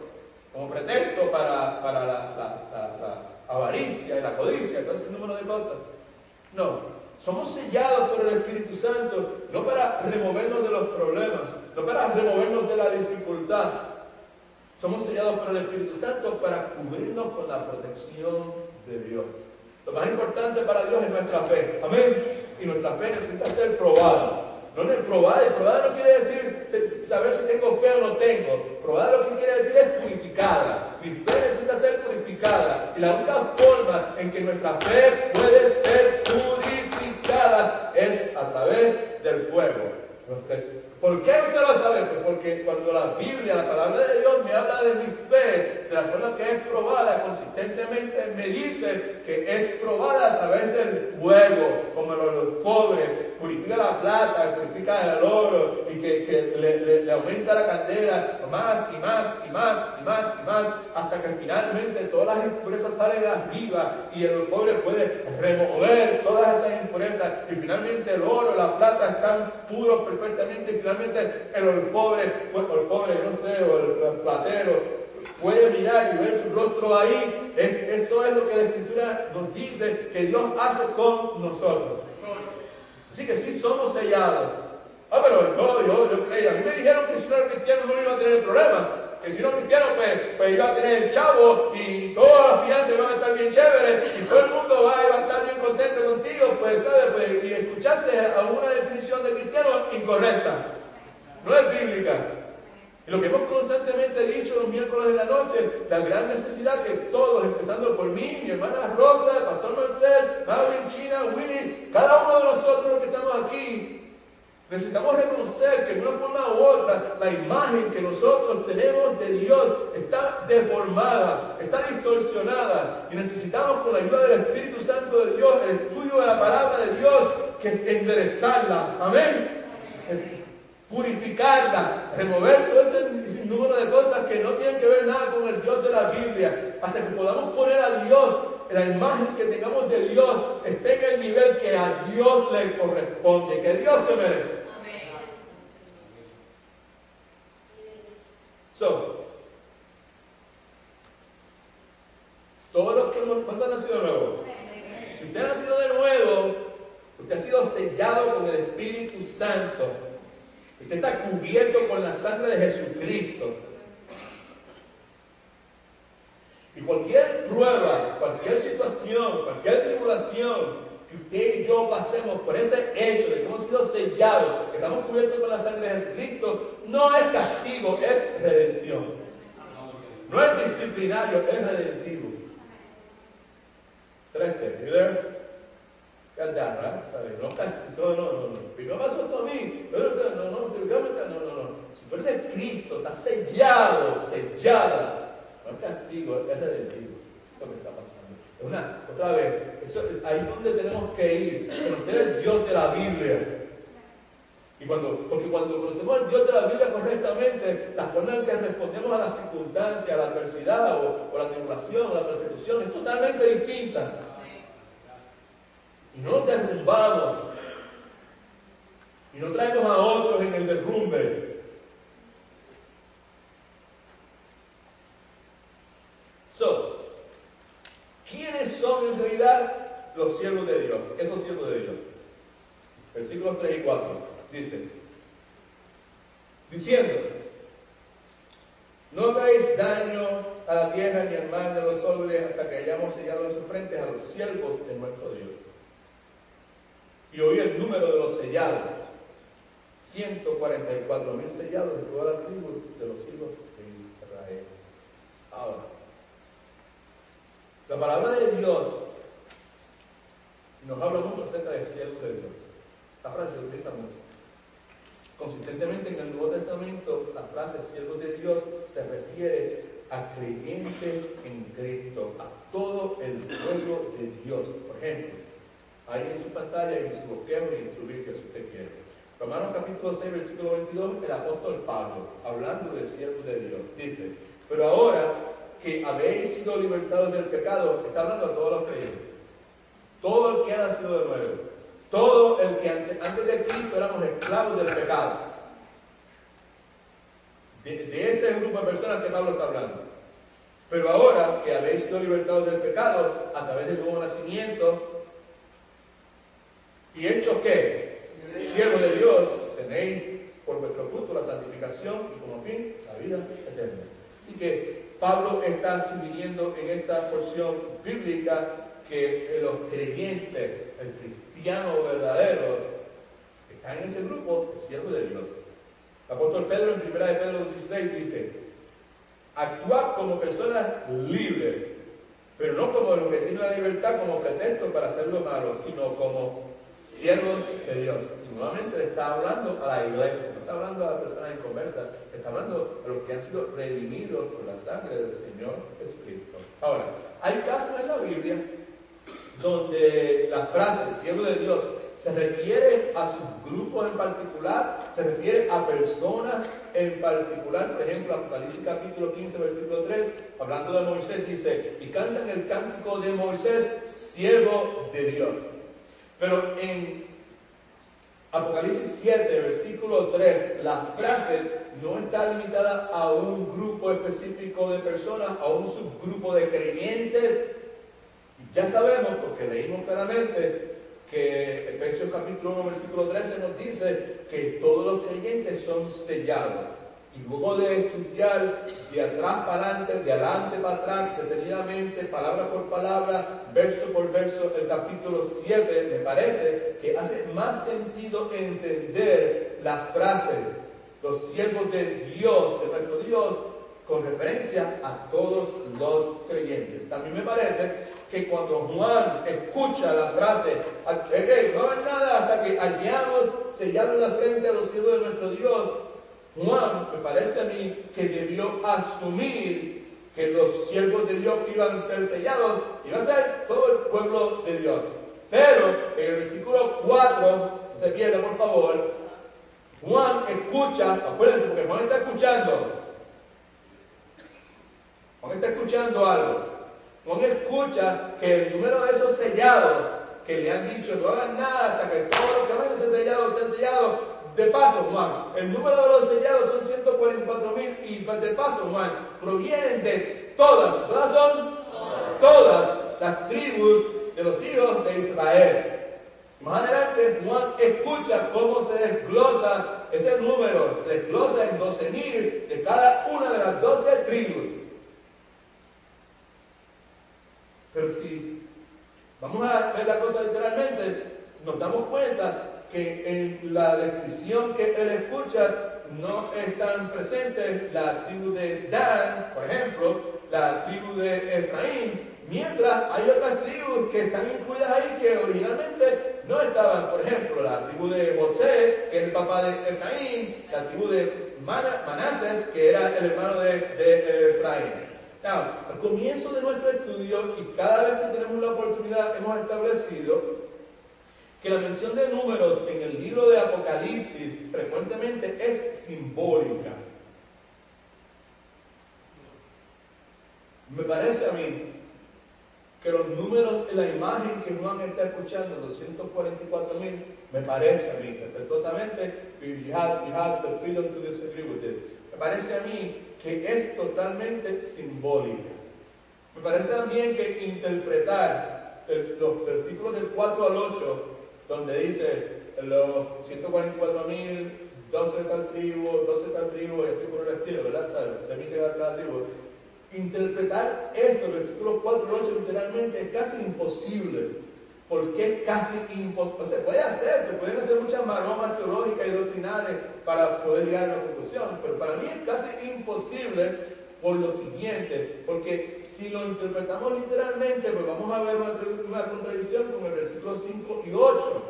como pretexto para la avaricia y la codicia, todo ese número de cosas. No, somos sellados por el Espíritu Santo, no para removernos de los problemas, no para removernos de la dificultad. Somos sellados por el Espíritu Santo para cubrirnos con la protección de Dios. Lo más importante para Dios es nuestra fe. Amén. Y nuestra fe necesita ser probada. No es probada no quiere decir saber si tengo fe o no tengo. Probada lo que quiere decir es purificada. Mi fe necesita ser purificada. Y la única forma en que nuestra fe puede ser purificada es a través del fuego. ¿Por qué usted lo sabe? Pues porque cuando la Biblia, la palabra de Dios me habla de mi fe, de la forma que es probada consistentemente, me dice que es probada a través del fuego, como el alfobre purifica la plata, purifica el oro y que le aumenta la candela más y más y más y más y más hasta que finalmente todas las impurezas salen arriba y el pobre puede remover todas esas impurezas y finalmente el oro, la plata están puros perfectamente y finalmente el pobre, no sé, o el platero puede mirar y ver su rostro ahí. Eso es lo que la Escritura nos dice que Dios hace con nosotros. Así que sí somos sellados. Pero yo creía, a mí me dijeron que si no era cristiano no iba a tener problema, que si no era cristiano pues iba a tener el chavo y todas las finanzas van a estar bien chéveres y todo el mundo va a estar bien contento contigo, pues sabes, pues, y escuchaste a una definición de cristiano incorrecta, no es bíblica. Y lo que hemos constantemente dicho los miércoles de la noche, la gran necesidad que todos, empezando por mí, mi hermana Rosa, el pastor Marcel, Maureen, China, Willy, cada uno de nosotros los que estamos aquí, necesitamos reconocer que de una forma u otra, la imagen que nosotros tenemos de Dios está deformada, está distorsionada, y necesitamos con la ayuda del Espíritu Santo de Dios, el estudio de la palabra de Dios, que enderezarla. Amén. Purificarla, remover todo ese número de cosas que no tienen que ver nada con el Dios de la Biblia, hasta que podamos poner a Dios, la imagen que tengamos de Dios esté en el nivel que a Dios le corresponde, que Dios se merece. Todos los que ¿cuántos han nacido de nuevo? Si usted ha nacido de nuevo, usted ha sido sellado con el Espíritu Santo. Usted está cubierto con la sangre de Jesucristo. Y cualquier prueba, cualquier situación, cualquier tribulación que usted y yo pasemos por ese hecho de que hemos sido sellados, que estamos cubiertos con la sangre de Jesucristo, no es castigo, es redención. No es disciplinario, es redentivo. ¿Será este? ¿You there? No. Y no pasó esto a mí. No. Si tú eres de Cristo, estás sellado, sellada. No es castigo, es redentivo. Es lo que está pasando. Otra vez, ahí es donde tenemos que ir, conocer el Dios de la Biblia. Porque cuando conocemos al Dios de la Biblia correctamente, la forma en que respondemos a las circunstancias, a la adversidad o la tribulación o la persecución es totalmente distinta. Y no nos derrumbamos. Y no traemos a otros en el derrumbe. ¿Quiénes son en realidad los siervos de Dios? Esos siervos de Dios. Versículos 3 y 4. Diciendo, no hagáis daño a la tierra ni al mar de los hombres hasta que hayamos sellado en sus frentes a los siervos de nuestro Dios. Y oí el número de los sellados, 144,000 sellados de toda la tribu de los hijos de Israel. Ahora, la palabra de Dios nos habla mucho acerca de siervos de Dios. Esta frase se utiliza mucho. Consistentemente en el Nuevo Testamento, la frase siervos de Dios se refiere a creyentes en Cristo, a todo el pueblo de Dios. Por ejemplo, ahí en su pantalla, en su bosquejo y en su Biblia, si usted quiere. Romanos capítulo 6, versículo 22, el apóstol Pablo, hablando de siervos de Dios, dice, pero ahora que habéis sido libertados del pecado, está hablando a todos los creyentes, todo el que ha nacido de nuevo, todo el que antes de Cristo éramos esclavos del pecado. De ese grupo de personas que Pablo está hablando. Pero ahora que habéis sido libertados del pecado a través del nuevo nacimiento, ¿y hechos qué? Siervos de Dios, tenéis por vuestro fruto la santificación y como fin la vida eterna. Así que Pablo está sugiriendo en esta porción bíblica que los creyentes, el cristiano verdadero, están en ese grupo de siervos de Dios. El apóstol Pedro en 1 Pedro 16 dice, actuad como personas libres, pero no como los que tienen la libertad como pretexto para hacer lo malo, sino como siervos de Dios. Y nuevamente le está hablando a la iglesia, no está hablando a las personas inconversas, está hablando a los que han sido redimidos por la sangre del Señor Jesucristo. Ahora, hay casos en la Biblia donde la frase siervo de Dios ¿Se refiere a sus grupos en particular? ¿Se refiere a personas en particular? Por ejemplo, Apocalipsis capítulo 15, versículo 3, hablando de Moisés, dice, y cantan el cántico de Moisés, siervo de Dios. Pero en Apocalipsis 7, versículo 3, la frase no está limitada a un grupo específico de personas, a un subgrupo de creyentes. Ya sabemos, porque leímos claramente, que Efesios capítulo 1, versículo 13 nos dice que todos los creyentes son sellados. Y luego de estudiar de atrás para adelante, de adelante para atrás, detenidamente, palabra por palabra, verso por verso, el capítulo 7, me parece que hace más sentido entender la frase, los siervos de Dios, de nuestro Dios, con referencia a todos los creyentes. También me parece que cuando Juan escucha la frase, no hagan nada hasta que hayamos sellado en la frente a los siervos de nuestro Dios, Juan, me parece a mí, que debió asumir que los siervos de Dios que iban a ser sellados, iba a ser todo el pueblo de Dios. Pero en el versículo 4, no se pierda por favor, Juan escucha, acuérdense, porque Juan está escuchando algo. Juan escucha que el número de esos sellados que le han dicho no hagan nada hasta que todos los que van a ser sellados sean sellados. De paso, Juan, el número de los sellados son 144,000 y de paso, Juan, provienen de todas las tribus de los hijos de Israel. Más adelante, Juan escucha cómo se desglosa ese número, se desglosa en 12,000 de cada una de las 12 tribus. Pero si vamos a ver la cosa literalmente, nos damos cuenta que en la descripción que él escucha no están presentes la tribu de Dan, por ejemplo, la tribu de Efraín, mientras hay otras tribus que están incluidas ahí que originalmente no estaban. Por ejemplo, la tribu de José, que es el papá de Efraín, la tribu de Manases, que era el hermano de Efraín. Al comienzo de nuestro estudio, y cada vez que tenemos la oportunidad, hemos establecido que la mención de números en el libro de Apocalipsis frecuentemente es simbólica. Me parece a mí que los números en la imagen que Juan está escuchando, los 144,000, me parece a mí, respetuosamente, you have the freedom to disagree with this. Me parece a mí que es totalmente simbólica. Me parece también que interpretar los versículos del 4 al 8, donde dice los 144,000, 12 tal tribu, y así por el estilo, ¿verdad? Se emite a cada tribu. Interpretar esos versículos 4 al 8 literalmente es casi imposible. ¿Por qué casi imposible? Se puede hacer, se pueden hacer muchas maromas teológicas y doctrinales para poder llegar a la conclusión, pero para mí es casi imposible por lo siguiente, porque si lo interpretamos literalmente, pues vamos a ver una contradicción con el versículo 5 y 8.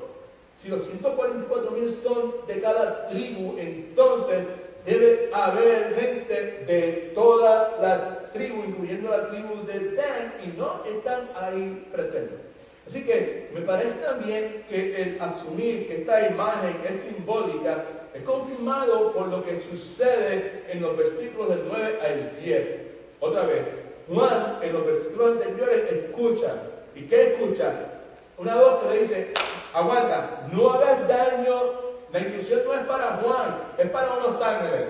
Si los 144,000 son de cada tribu, entonces debe haber gente de toda la tribu, incluyendo la tribu de Dan, y no están ahí presentes. Así que me parece también que el asumir que esta imagen es simbólica es confirmado por lo que sucede en los versículos del 9 al 10. Otra vez, Juan en los versículos anteriores escucha. ¿Y qué escucha? Una voz que le dice, aguanta, no hagas daño. La instrucción no es para Juan, es para unos ángeles.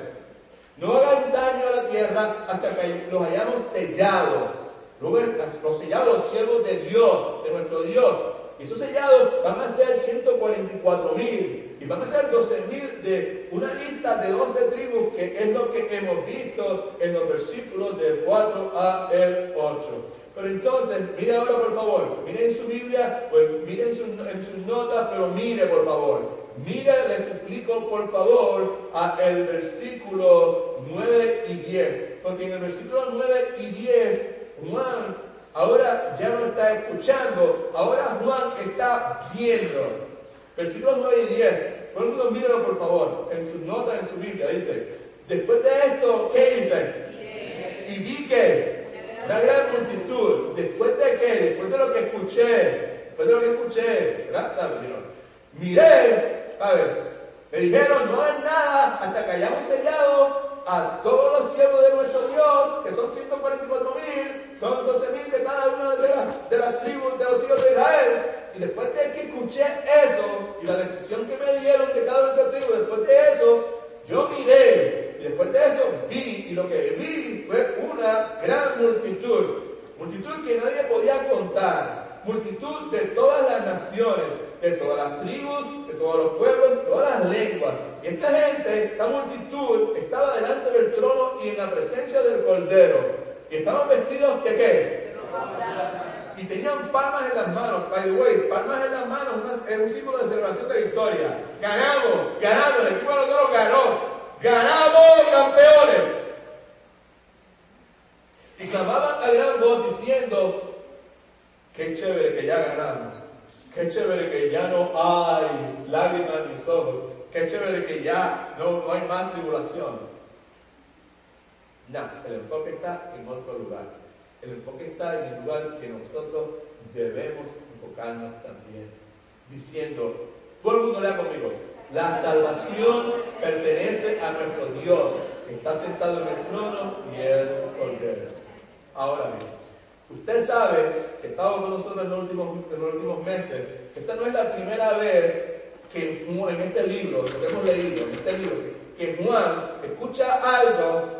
No hagan daño a la tierra hasta que los hayamos sellado. Luego los sellados, los siervos de Dios, de nuestro Dios. Y esos sellados van a ser 144,000. Y van a ser 12,000 de una lista de 12 tribus, que es lo que hemos visto en los versículos del 4 al 8. Pero entonces, mire ahora por favor, mire en su Biblia, pues mire en sus notas, pero mire por favor. Mire, le suplico por favor el versículo 9 y 10. Porque en el versículo 9 y 10, Juan ahora ya no está escuchando, ahora Juan está viendo. Versículos 9 y 10, todo el mundo míralo por favor, en sus notas, en su Biblia, dice, después de esto, ¿qué dice? Bien. Y vi que una gran multitud, ¿después de qué? Después de lo que escuché, ¿verdad? miré, ¿sabes? Me dijeron, no es nada hasta que hayamos sellado a todos los siervos de nuestro Dios, que son 144,000, son 12,000 de cada una de las tribus de los hijos de Israel. Y después de que escuché eso, y la descripción que me dieron de cada una de esas tribus, después de eso, yo miré, y después de eso vi, y lo que vi fue una gran multitud que nadie podía contar, multitud de todas las naciones, de todas las tribus, de todos los pueblos, de todas las lenguas. Y esta gente, esta multitud, estaba delante del trono y en la presencia del Cordero. Y estaban vestidos ¿de qué? Y tenían palmas en las manos. By the way, palmas en las manos es un símbolo de celebración de victoria. Ganamos, el equipo de nosotros ganamos campeones. Y clamaban a gran voz diciendo, qué chévere que ya ganamos. Qué chévere que ya no hay lágrimas en mis ojos. Qué chévere que ya no hay más tribulación. No, el enfoque está en otro lugar. El enfoque está en el lugar que nosotros debemos enfocarnos también. Diciendo, todo el mundo lea conmigo, la salvación pertenece a nuestro Dios, que está sentado en el trono y el Cordero. Ahora bien, usted sabe que estaba con nosotros en los últimos meses, que esta no es la primera vez que en este libro, lo que hemos leído, en este libro, que Juan escucha algo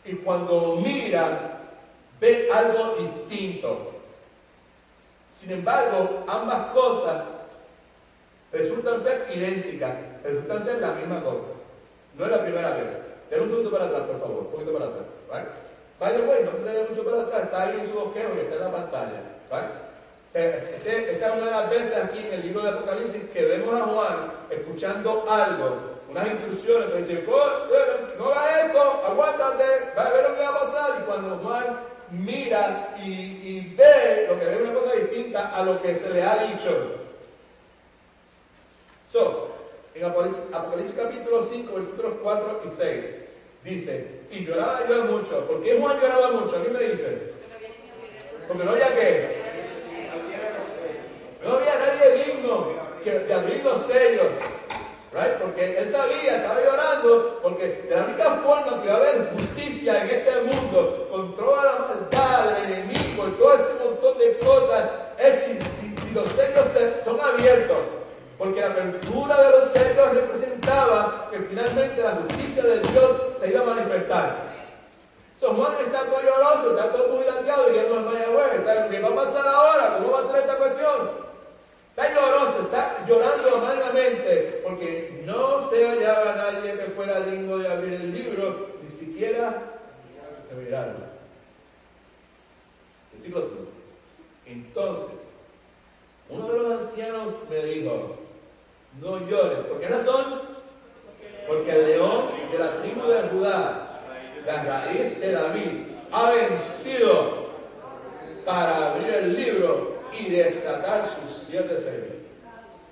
y cuando mira, ve algo distinto. Sin embargo, ambas cosas resultan ser idénticas, resultan ser la misma cosa. No es la primera vez. Den un poquito para atrás, por favor, un poquito para atrás. ¿Right? Vaya, güey, no traiga mucho para atrás, está ahí en su bosquejo y está en la pantalla. ¿Right? Esta es una de las veces aquí en el libro de Apocalipsis que vemos a Juan escuchando algo, unas instrucciones que dicen, no hagas esto, aguántate, va a ver lo que va a pasar. Y cuando Juan mira y ve lo que ve, una cosa distinta a lo que se le ha dicho. En Apocalipsis capítulo 5, versículos 4 y 6, dice, y lloraba yo mucho. ¿Por qué Juan lloraba mucho? ¿Alguien me dice? Porque no había qué. No había nadie digno de abrir los sellos. Right? Porque él sabía, estaba llorando, porque de la única forma que va a haber justicia en este mundo, con toda la maldad del enemigo y todo este montón de cosas, es si los sellos son abiertos. Porque la apertura de los sellos representaba que finalmente la justicia de Dios se iba a manifestar. Juan está todo lloroso, está todo jubilateado, y él no es Mayagüez, ¿qué va a pasar ahora? ¿Cómo va a ser esta cuestión? Está lloroso, está llorando amargamente, porque no se hallaba nadie que fuera digno de abrir el libro, ni siquiera de mirarlo. Versículo 5. Entonces, uno de los ancianos me dijo, no llores. ¿Por qué razón? Porque el león de la tribu de Judá, la raíz de David, ha vencido para abrir el libro y desatar sus 7 sellos.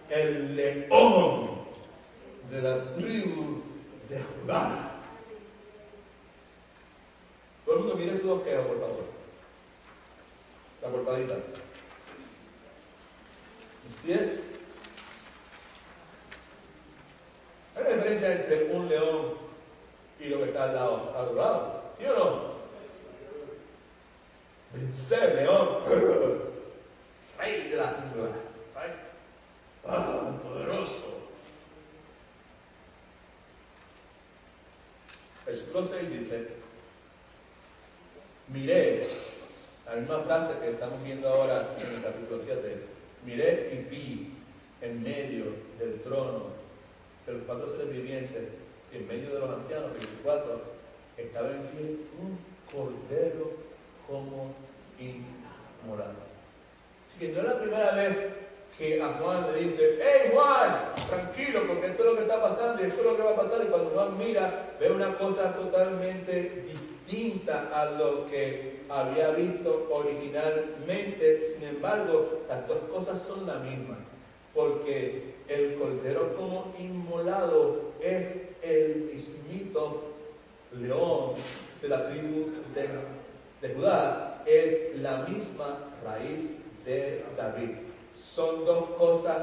El león de la tribu de Judá. Todo el mundo mire su bosquejo, por favor. La portadita. ¿Sí? Hay una diferencia entre un león y lo que está al lado. ¿Sí o no? Vencer, león. Rey de la jungla. Poderoso. Versículo 6 dice, miré, la misma frase que estamos viendo ahora en el capítulo 7, miré y vi en medio del trono de los 4 seres vivientes y en medio de los ancianos, 24, estaba en pie un cordero como inmolado. Así que no es la primera vez que a Juan le dice, ¡hey Juan! Tranquilo, porque esto es lo que está pasando y esto es lo que va a pasar. Y cuando Juan mira, ve una cosa totalmente distinta a lo que había visto originalmente. Sin embargo, las dos cosas son la misma, porque el cordero como inmolado es el mismito león de la tribu de Judá, es la misma raíz de David. Son dos cosas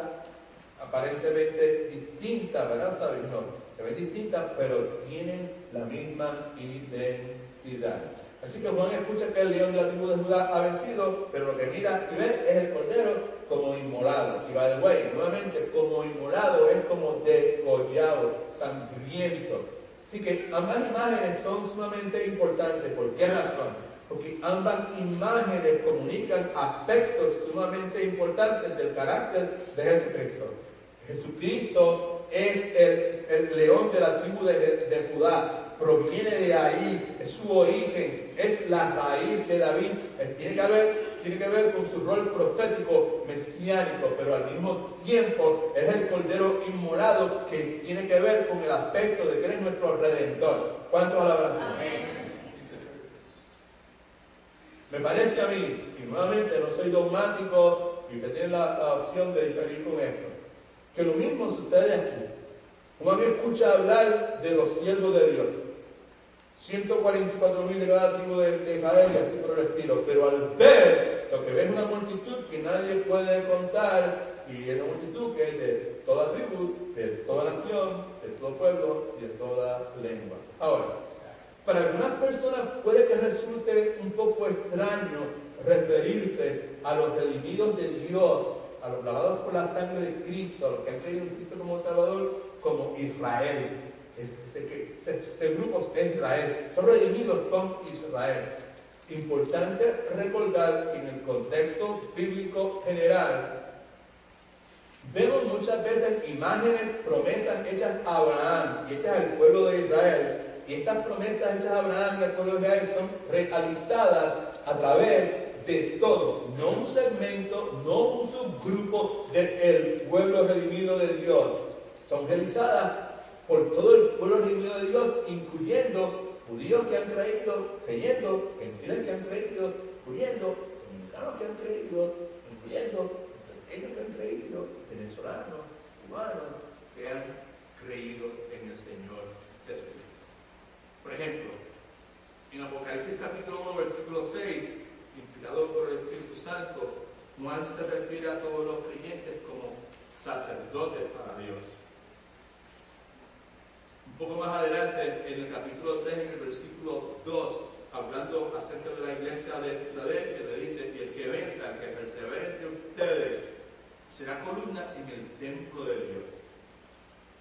aparentemente distintas, ¿verdad? ¿Sabes? No, se ven distintas, pero tienen la misma identidad. Así que Juan escucha que el león de la tribu de Judá ha vencido, pero lo que mira y ve es el cordero como inmolado. Y by the way, nuevamente, como inmolado es como degollado, sangriento. Así que ambas imágenes son sumamente importantes. ¿Por qué razón? Porque ambas imágenes comunican aspectos sumamente importantes del carácter de Jesucristo. Jesucristo es el león de la tribu de Judá. Proviene de ahí, es su origen, es la raíz de David. Tiene que ver con su rol profético, mesiánico, pero al mismo tiempo es el cordero inmolado que tiene que ver con el aspecto de que él es nuestro redentor. ¿Cuántos alaban? Me parece a mí, y nuevamente no soy dogmático y usted tiene la opción de diferir con esto, que lo mismo sucede aquí. Juan escucha hablar de los siervos de Dios. 144,000 de cada tribu de Israel y así por el estilo. Pero al ver lo que ve es una multitud que nadie puede contar, y es una multitud que es de toda tribu, de toda nación, de todo pueblo y de toda lengua. Ahora, para algunas personas puede que resulte un poco extraño referirse a los redimidos de Dios, a los lavados por la sangre de Cristo, a los que han creído en Cristo como Salvador, como Israel. Ese grupo es Israel. Son redimidos, son Israel. Importante recordar que en el contexto bíblico general, vemos muchas veces imágenes, promesas hechas a Abraham y hechas al pueblo de Israel. Y estas promesas hechas a Abraham y al pueblo de Israel son realizadas a través de todo, no un segmento, no un subgrupo del pueblo redimido de Dios. Son realizadas por todo el pueblo redimido de Dios, incluyendo judíos que han creído, creyendo, gentiles que han creído, incluyendo dominicanos que han creído, incluyendo pequeños que han creído, venezolanos, cubanos que han creído en el Señor Jesucristo. Por ejemplo, en Apocalipsis capítulo 1, versículo 6, inspirado por el Espíritu Santo, Juan se refiere a todos los creyentes como sacerdotes para Dios. Un poco más adelante, en el capítulo 3, en el versículo 2, hablando acerca de la iglesia de Filadelfia, le dice: y el que venza, el que persevere entre ustedes, será columna en el templo de Dios.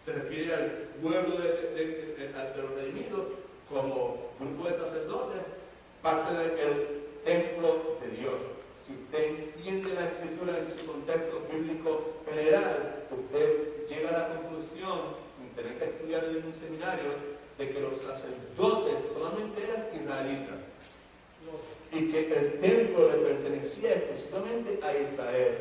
Se refiere al pueblo de los redimidos como grupo de sacerdotes, parte del templo de Dios. Si usted entiende la escritura en su contexto bíblico general, usted llega a la conclusión, sin tener que estudiar en un seminario, de que los sacerdotes solamente eran israelitas y que el templo le pertenecía exclusivamente a Israel.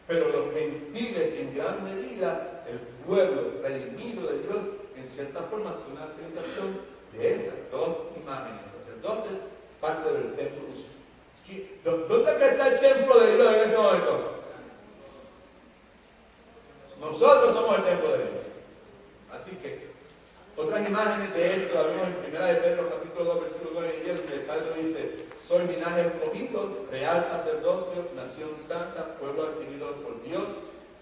Pero los gentiles, en gran medida, el pueblo redimido de Dios, en cierta forma, son una organización de esas dos imágenes: sacerdotes, parte del templo. ¿Dónde está el templo de Dios en este momento? Nosotros somos el templo de Dios. Así que, otras imágenes de esto la vemos en 1 de Pedro, capítulo 2, versículo 9 y 10, que Pedro dice: soy linaje escogido, real sacerdocio, nación santa, pueblo adquirido por Dios.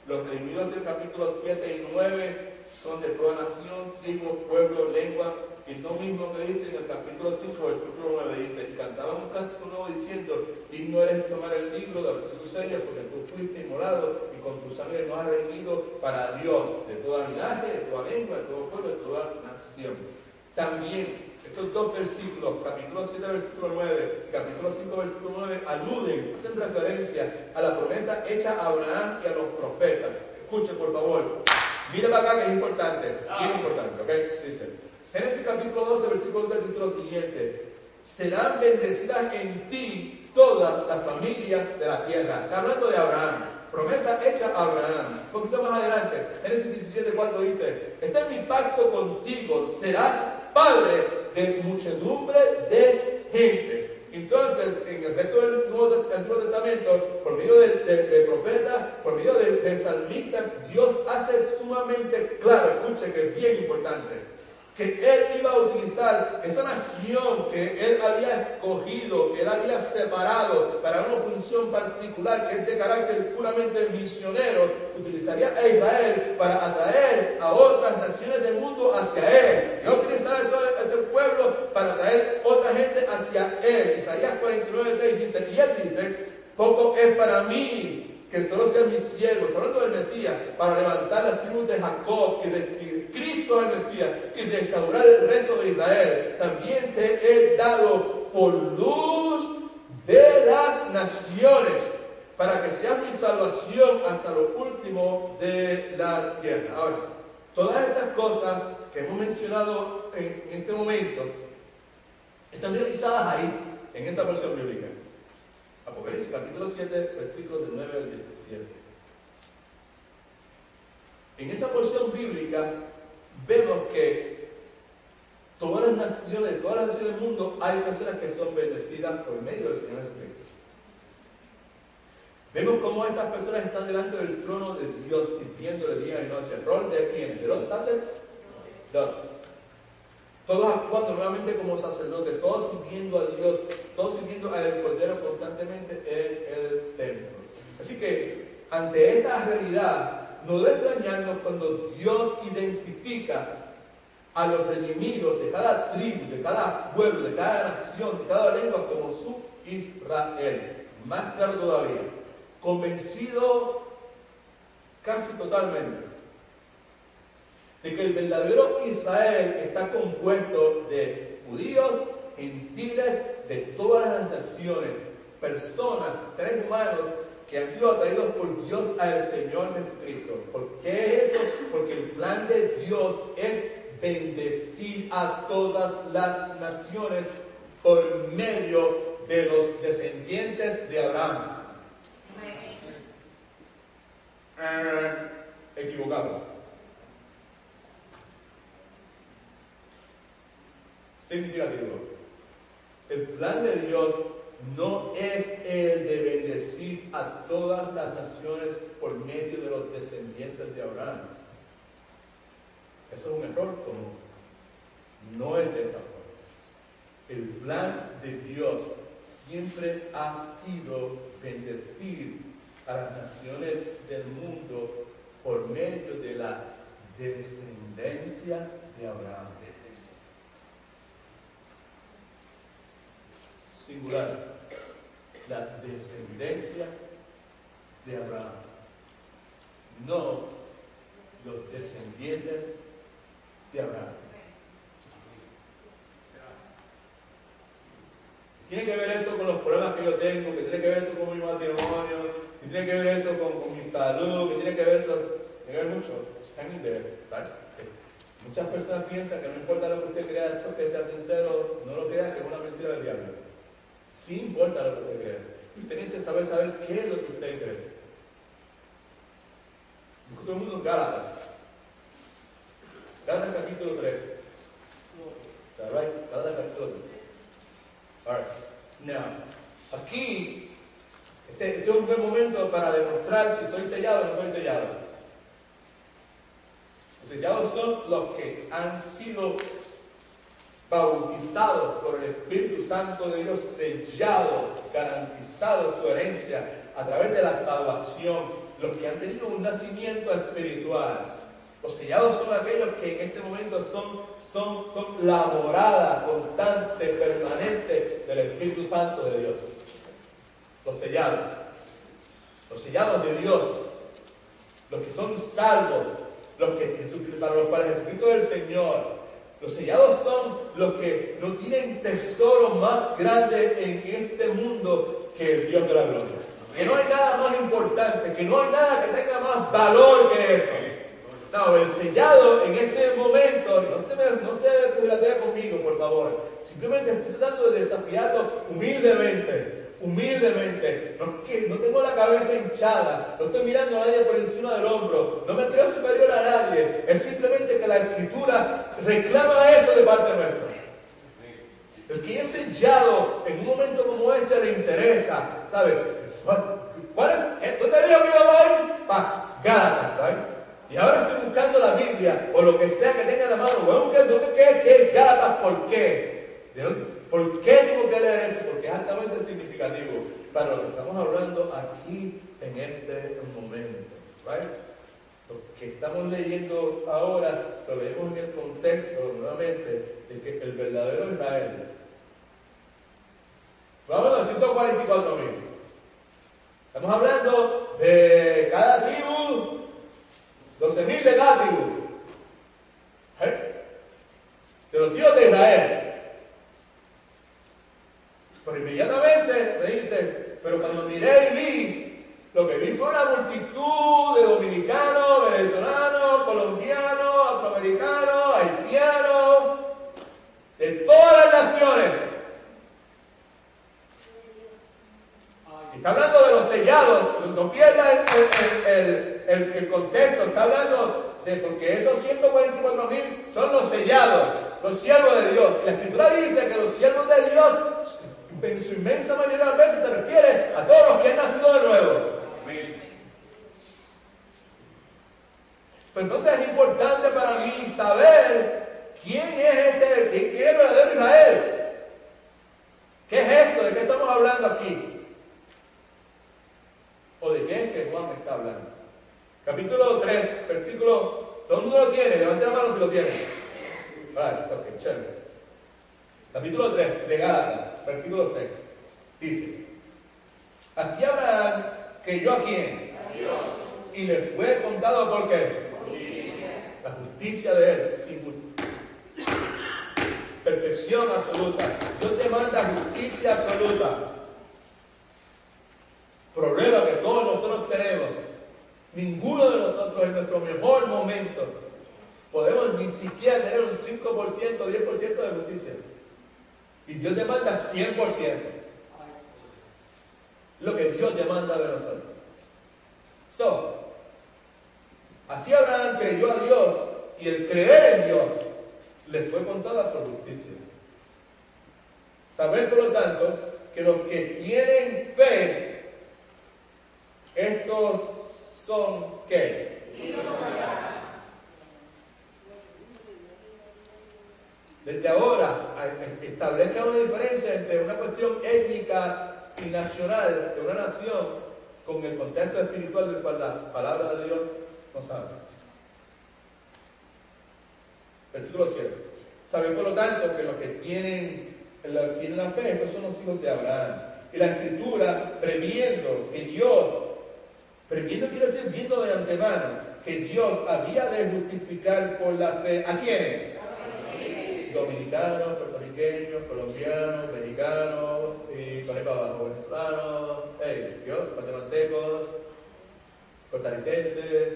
Los redimidos del capítulo 7 y 9 son de toda nación, tribu, pueblo, lengua. Y lo mismo que dice en el capítulo 5, versículo 9, dice: y cantaban un cántico nuevo diciendo: digno eres de tomar el libro de abrir sus sellos, porque tú fuiste inmolado y con tu sangre nos has redimido para Dios, de toda linaje, de toda lengua, de todo pueblo, de toda nación. También estos dos versículos, capítulo 7, versículo 9, y capítulo 5, versículo 9, aluden, hacen referencia a la promesa hecha a Abraham y a los profetas. Escuchen, por favor. Mire para acá que es importante, bien importante, ¿ok? Dice: Génesis capítulo 12, versículo 3 dice lo siguiente: serán bendecidas en ti todas las familias de la tierra. Está hablando de Abraham, promesa hecha a Abraham. Un poquito más adelante, Génesis 17, 4 dice: este es mi pacto contigo, serás padre de muchedumbre de gente. Entonces, en el resto del Antiguo Testamento, por medio de profetas, por medio de salmistas, Dios hace sumamente claro, escuche que es bien importante, que Él iba a utilizar esa nación que Él había escogido, que Él había separado para una función particular que es de carácter puramente misionero, utilizaría a Israel para atraer a otras naciones del mundo hacia Él. Y utilizará ese pueblo para atraer otra gente hacia Él. Isaías 49:6 dice, y Él dice, poco es para mí que solo sean mis siervos, hablando del Mesías, para levantar las tribus de Jacob y Cristo es el Mesías y restaurar el resto de Israel. También te he dado por luz de las naciones, para que sea mi salvación hasta lo último de la tierra. Ahora, todas estas cosas que hemos mencionado en este momento están realizadas ahí, en esa porción bíblica. Apocalipsis capítulo 7, versículos del 9 al 17. En esa porción bíblica vemos que todas las naciones del mundo hay personas que son bendecidas por medio del Señor Jesucristo. Vemos cómo estas personas están delante del trono de Dios sirviéndole día y noche. ¿El rol de quién? ¿De los sacerdotes? Todos actuando nuevamente como sacerdotes, todos sirviendo a Dios, todos sirviendo al Cordero constantemente en el templo. Así que, ante esa realidad, no debe extrañarnos cuando Dios identifica a los redimidos de cada tribu, de cada pueblo, de cada nación, de cada lengua como su Israel. Más claro todavía, convencido casi totalmente de que el verdadero Israel está compuesto de judíos, gentiles, de todas las naciones, personas, seres humanos que han sido atraídos por Dios al Señor Jesucristo. ¿Por qué eso? Porque el plan de Dios es bendecir a todas las naciones por medio de los descendientes de Abraham. Equivocado. Significativo. El plan de Dios no es el de bendecir a todas las naciones por medio de los descendientes de Abraham. Eso es un error común. No es de esa forma. El plan de Dios siempre ha sido bendecir a las naciones del mundo por medio de la descendencia de Abraham. Singular, la descendencia de Abraham, no los descendientes de Abraham. Tiene que ver eso con los problemas que yo tengo, que tiene que ver eso con mi matrimonio, que tiene que ver eso con mi salud, que tiene que ver eso, tiene que ver mucho. Muchas personas piensan que no importa lo que usted crea, esto que sea sincero, no lo crea, que es una mentira del diablo. Sí importa lo que usted cree. Usted necesita saber qué es lo que usted cree. Todo el mundo en Gálatas. Gálatas capítulo 3. Gálatas capítulo 3. Alright. Now, aquí, este es un buen momento para demostrar si soy sellado o no soy sellado. Los sellados son los que han sido bautizados por el Espíritu Santo de Dios, sellados, garantizados su herencia a través de la salvación, los que han tenido un nacimiento espiritual. Los sellados son aquellos que en este momento son la morada constante, permanente del Espíritu Santo de Dios. Los sellados de Dios, los que son salvos, para los cuales Jesucristo es el Señor. Los sellados son los que no tienen tesoro más grande en este mundo que el Dios de la gloria. Que no hay nada más importante, que no hay nada que tenga más valor que eso. No, el sellado en este momento, no se pilatea conmigo, por favor. Simplemente estoy tratando de desafiarlo humildemente. No tengo la cabeza hinchada, no estoy mirando a nadie por encima del hombro, no me creo superior a nadie. Es simplemente que la Escritura reclama eso de parte nuestra. El que es sellado en un momento como este le interesa, ¿sabe? ¿Dónde digo que iba a ir? Gálatas, ¿sabes? Y ahora estoy buscando la Biblia, o lo que sea que tenga en la mano, bueno, ¿qué es Gálatas? ¿Por qué? ¿Por qué tengo que leer eso? Porque es altamente significativo para lo que estamos hablando aquí en este momento, ¿right? Lo que estamos leyendo ahora lo leemos en el contexto nuevamente de que el verdadero Israel, vamos a 144,000. Estamos hablando de cada tribu, 12,000 de cada tribu, de los hijos de Israel. Pero inmediatamente me dice, pero cuando miré y vi, lo que vi fue una multitud de dominicanos, venezolanos, colombianos, afroamericanos, haitianos, de todas las naciones. Y está hablando de los sellados, no pierda el contexto, está hablando de, porque esos 144,000 son los sellados, los siervos de Dios. La Escritura dice que los siervos de Dios, en su inmensa mayoría de las veces, se refiere a todos los que han nacido de nuevo. Entonces es importante para mí saber quién es el verdadero Israel. ¿Qué es esto? ¿De qué estamos hablando aquí? ¿O de qué es que Juan está hablando? Capítulo 3, versículo, ¿todo el mundo lo tiene? Levante la mano si lo tiene. Vale, ok, chévere. Capítulo 3 de Gálatas, versículo 6. Dice, así Abraham creyó a quién? A Dios. Y le fue contado por qué? Justicia. La justicia de él, sin perfección absoluta. Dios demanda justicia absoluta. Problema que todos nosotros tenemos. Ninguno de nosotros en nuestro mejor momento podemos ni siquiera tener un 5%, 10% de justicia. Y Dios demanda 100%. Lo que Dios demanda de nosotros. Así Abraham creyó a Dios y el creer en Dios le fue contada por justicia. Saber, por lo tanto, que los que tienen fe, estos son ¿qué? Desde ahora establezca una diferencia entre una cuestión étnica y nacional de una nación con el contexto espiritual del cual la palabra de Dios nos habla. Versículo 7. Saben por lo tanto que los que tienen la fe, estos son los hijos de Abraham. Y la Escritura, previendo quiere decir viendo de antemano, que Dios había de justificar por la fe, ¿a quiénes? Dominicanos, puertorriqueños, colombianos, mexicanos, y con el para abajo, venezolanos, guatemaltecos, costarricenses.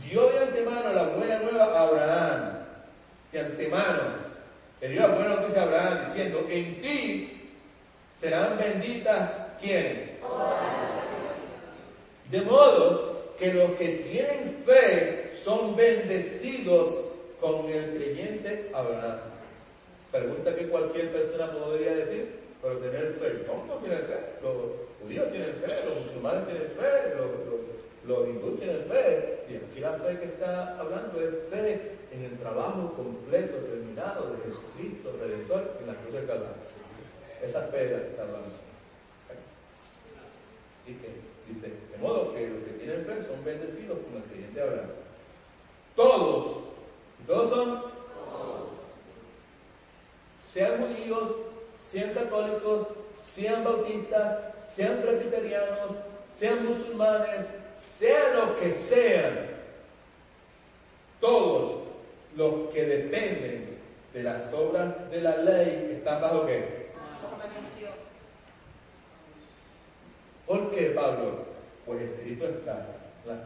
Dio de antemano la buena nueva a Abraham, de antemano, le dio la buena noticia a Abraham, diciendo, en ti serán benditas, ¿quiénes? De modo que los que tienen fe son bendecidos con el creyente Abraham. Pregunta que cualquier persona podría decir, pero tener fe. ¿Cómo tienen fe? Los judíos tienen fe, los musulmanes tienen fe, los hindúes tienen fe. Y aquí la fe que está hablando es fe en el trabajo completo, terminado de Jesucristo, Redentor, en la cruz del Calvario. Esa fe es la que está hablando. Así que dice, de modo que los que tienen fe son bendecidos con el creyente Abraham. Todos, ¿y todos son? Sean judíos, sean católicos, sean bautistas, sean presbiterianos, sean musulmanes, sean lo que sean, todos los que dependen de las obras de la ley están bajo ¿qué? ¿Por qué, Pablo? Pues escrito está en el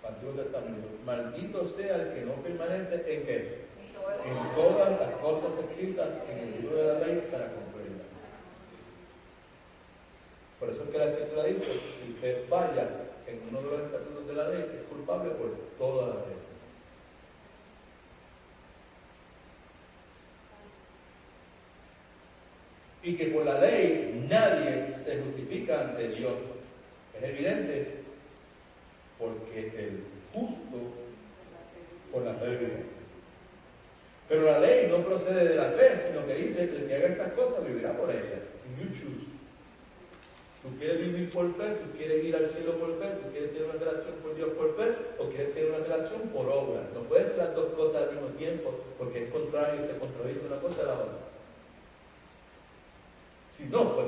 Antiguo Testamento, maldito sea el que no permanece en ¿qué? En todas las cosas escritas en el libro de la ley para cumplirlas. Por eso es que la Escritura dice, si usted falla en uno de los estatutos de la ley, es culpable por toda la ley. Y que por la ley nadie se justifica ante Dios. Es evidente porque el justo por la fe vivirá. Pero la ley no procede de la fe, sino que dice que el que haga estas cosas vivirá por ellas. You choose. ¿Tú quieres vivir por fe? ¿Tú quieres ir al cielo por fe? ¿Tú quieres tener una relación con Dios por fe? ¿O quieres tener una relación por obra? No puede ser las dos cosas al mismo tiempo, porque es contrario y se contradice una cosa a la otra. Si no, pues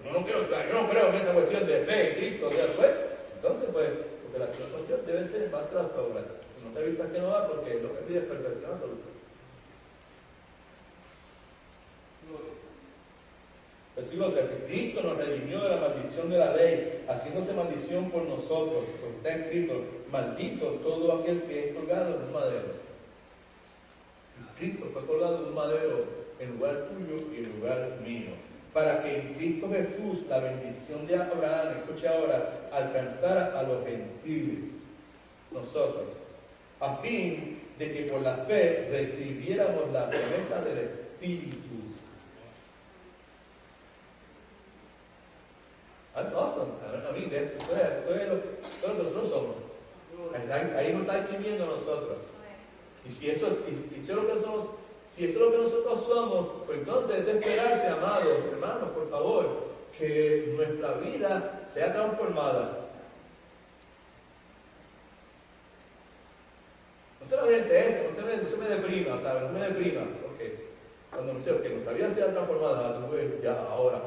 yo no creo en esa cuestión de fe en Cristo, pues, entonces pues tu relación con Dios debe ser en base a las obras. No te vistas que no va, porque lo que pide es perfección absoluta. Versículo 13. Cristo nos redimió de la maldición de la ley, haciéndose maldición por nosotros, porque está escrito: maldito todo aquel que es colgado en un madero. Cristo fue colgado en un madero en lugar tuyo y en lugar mío, para que en Cristo Jesús la bendición de Abraham, escucha ahora, alcanzara a los gentiles, nosotros, a fin de que por la fe recibiéramos la promesa del Espíritu. That's awesome. A mí, esto es lo que nosotros somos. Ahí nos está escribiendo nosotros. Y si eso es lo que somos, si eso es lo que nosotros somos, pues entonces es de esperarse, amados, hermanos, por favor, que nuestra vida sea transformada. No solamente eso, no se me deprima, ¿sabes? No me deprima, porque cuando me dice que nuestra vida sea transformada, tú ves, ya ahora,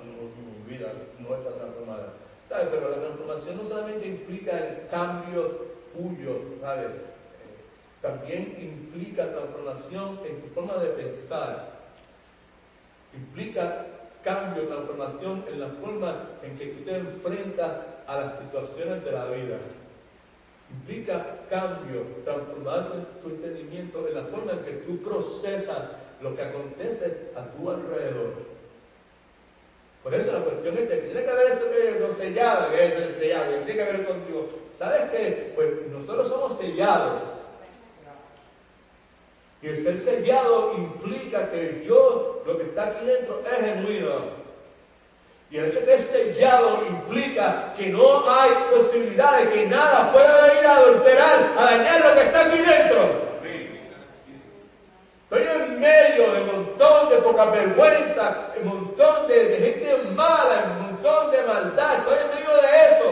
mi vida no está transformada. ¿Sabes? Pero la transformación no solamente implica cambios tuyos, ¿sabes? También implica transformación en tu forma de pensar. Implica cambio, transformación en la forma en que tú te enfrentas a las situaciones de la vida. Implica cambio, transformar tu entendimiento en la forma en que tú procesas lo que acontece a tu alrededor. Por eso la cuestión es que tiene que haber eso que lo sellado, que es el sellado, que tiene que ver contigo. ¿Sabes qué? Pues nosotros somos sellados. Y el ser sellado implica que yo, lo que está aquí dentro, es genuino. Y el hecho de que es sellado implica que no hay posibilidad de que nada pueda venir a adulterar, a dañar lo que está aquí dentro. Estoy en medio de un montón de poca vergüenza, un montón de gente mala, un montón de maldad. Estoy en medio de eso.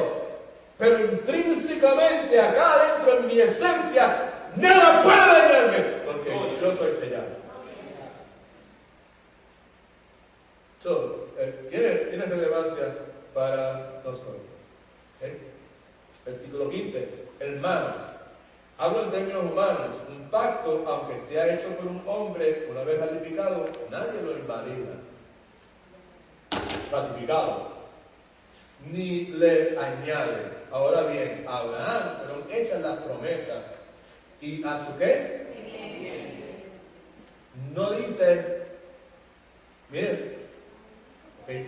Pero intrínsecamente, acá adentro, en mi esencia, nada puede dañarme, porque yo soy sellado. Tiene relevancia para nosotros. Versículo 15. Hermanos, hablo en términos humanos. Un pacto, aunque sea hecho por un hombre, una vez ratificado, nadie lo invalida. Ratificado. Ni le añade. Ahora bien, a Abraham fueron hechas las promesas. ¿Y a su qué? No dice, miren,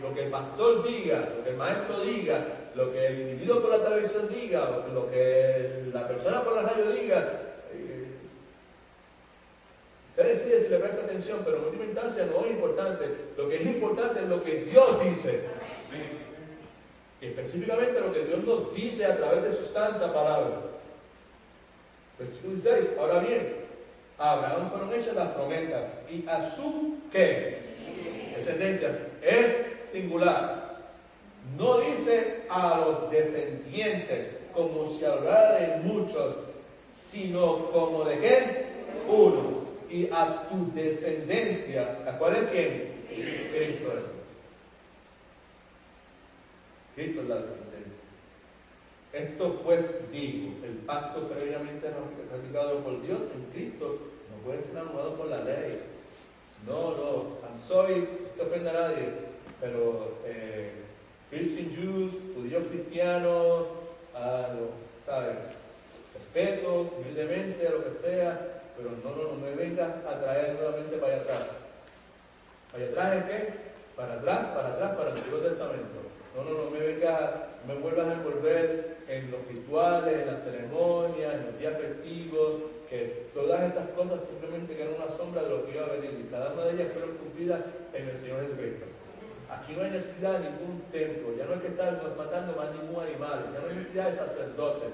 lo que el pastor diga, lo que el maestro diga, lo que el individuo por la televisión diga, lo que la persona por la radio diga, usted decide si le presta atención, pero en última instancia no es importante. Lo que es importante es lo que Dios dice. Y específicamente lo que Dios nos dice a través de su santa palabra. Versículo 16. Ahora bien, a Abraham fueron hechas las promesas. ¿Y a su qué? Descendencia. Es singular. No dice a los descendientes como si hablara de muchos, sino como de qué? Uno. Y a tu descendencia. ¿A cuál es quién? Cristo es. Cristo es la descendencia. Esto pues digo, el pacto previamente ratificado por Dios en Cristo no puede ser anulado por la ley. No, I'm sorry, esto ofende a nadie, pero Christian Jews, judíos cristianos, ¿sabes? Respeto, humildemente, a lo que sea, pero no me vengas a traer nuevamente para allá atrás. ¿Para allá atrás es qué? Para atrás, para el Antiguo Testamento. No me vengas, me vuelvas a envolver en los rituales, en las ceremonias, en los días festivos, que todas esas cosas simplemente eran una sombra de lo que iba a venir, y cada una de ellas fueron cumplidas en el Señor Jesucristo. Aquí no hay necesidad de ningún templo, ya no hay que estar matando más ningún animal, ya no hay necesidad de sacerdotes.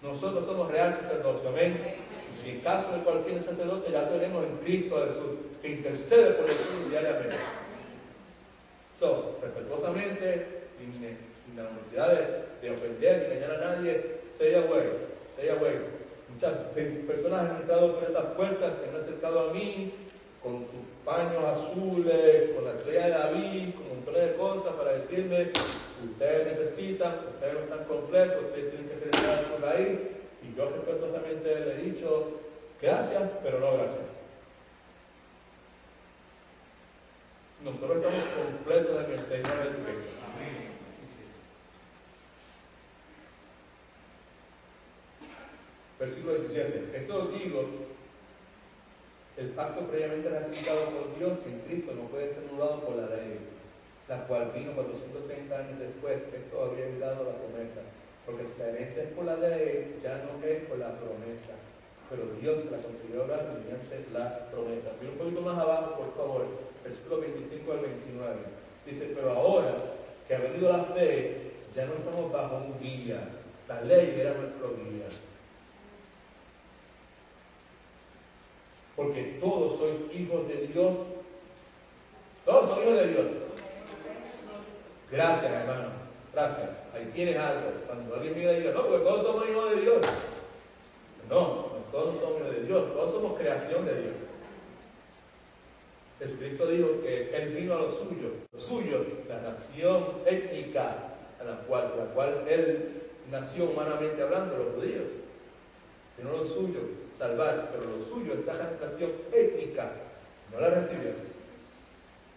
Nosotros somos real sacerdocio, amén. Y si en caso de cualquier sacerdote ya tenemos en Cristo Jesús, que intercede por nosotros diariamente. Respetuosamente, sin la necesidad de ofender ni engañar a nadie, say away. Muchas personas han entrado por esas puertas, se han acercado a mí con sus paños azules, con la estrella de David, con un montón de cosas para decirme: ustedes necesitan, ustedes no están completos, ustedes tienen que crecer por ahí. Y yo respetuosamente le he dicho: gracias, pero no gracias. Nosotros estamos completos en el Señor Jesucristo. Amén. Versículo 17. Esto os digo: el pacto previamente ratificado por Dios en Cristo no puede ser anulado por la ley, la cual vino 430 años después. Esto habría evitado la promesa, porque si la herencia es por la ley, ya no es por la promesa, pero Dios se la concedió ahora mediante la promesa. Mira un poquito más abajo, por favor, versículo 25 al 29. Dice: pero ahora que ha venido la fe, ya no estamos bajo un guía. La ley era nuestro guía. Porque todos sois hijos de Dios. Todos son hijos de Dios. Gracias, hermanos. Gracias. Ahí tienes algo. Cuando alguien me diga: no, porque todos somos hijos de Dios. No, todos somos hijos de Dios. Todos somos creación de Dios. Jesucristo dijo que Él vino a los suyos, la nación étnica a la cual Él nació humanamente hablando, los judíos. Que no lo suyo, salvar, pero lo suyo, esa nación étnica, no la recibieron,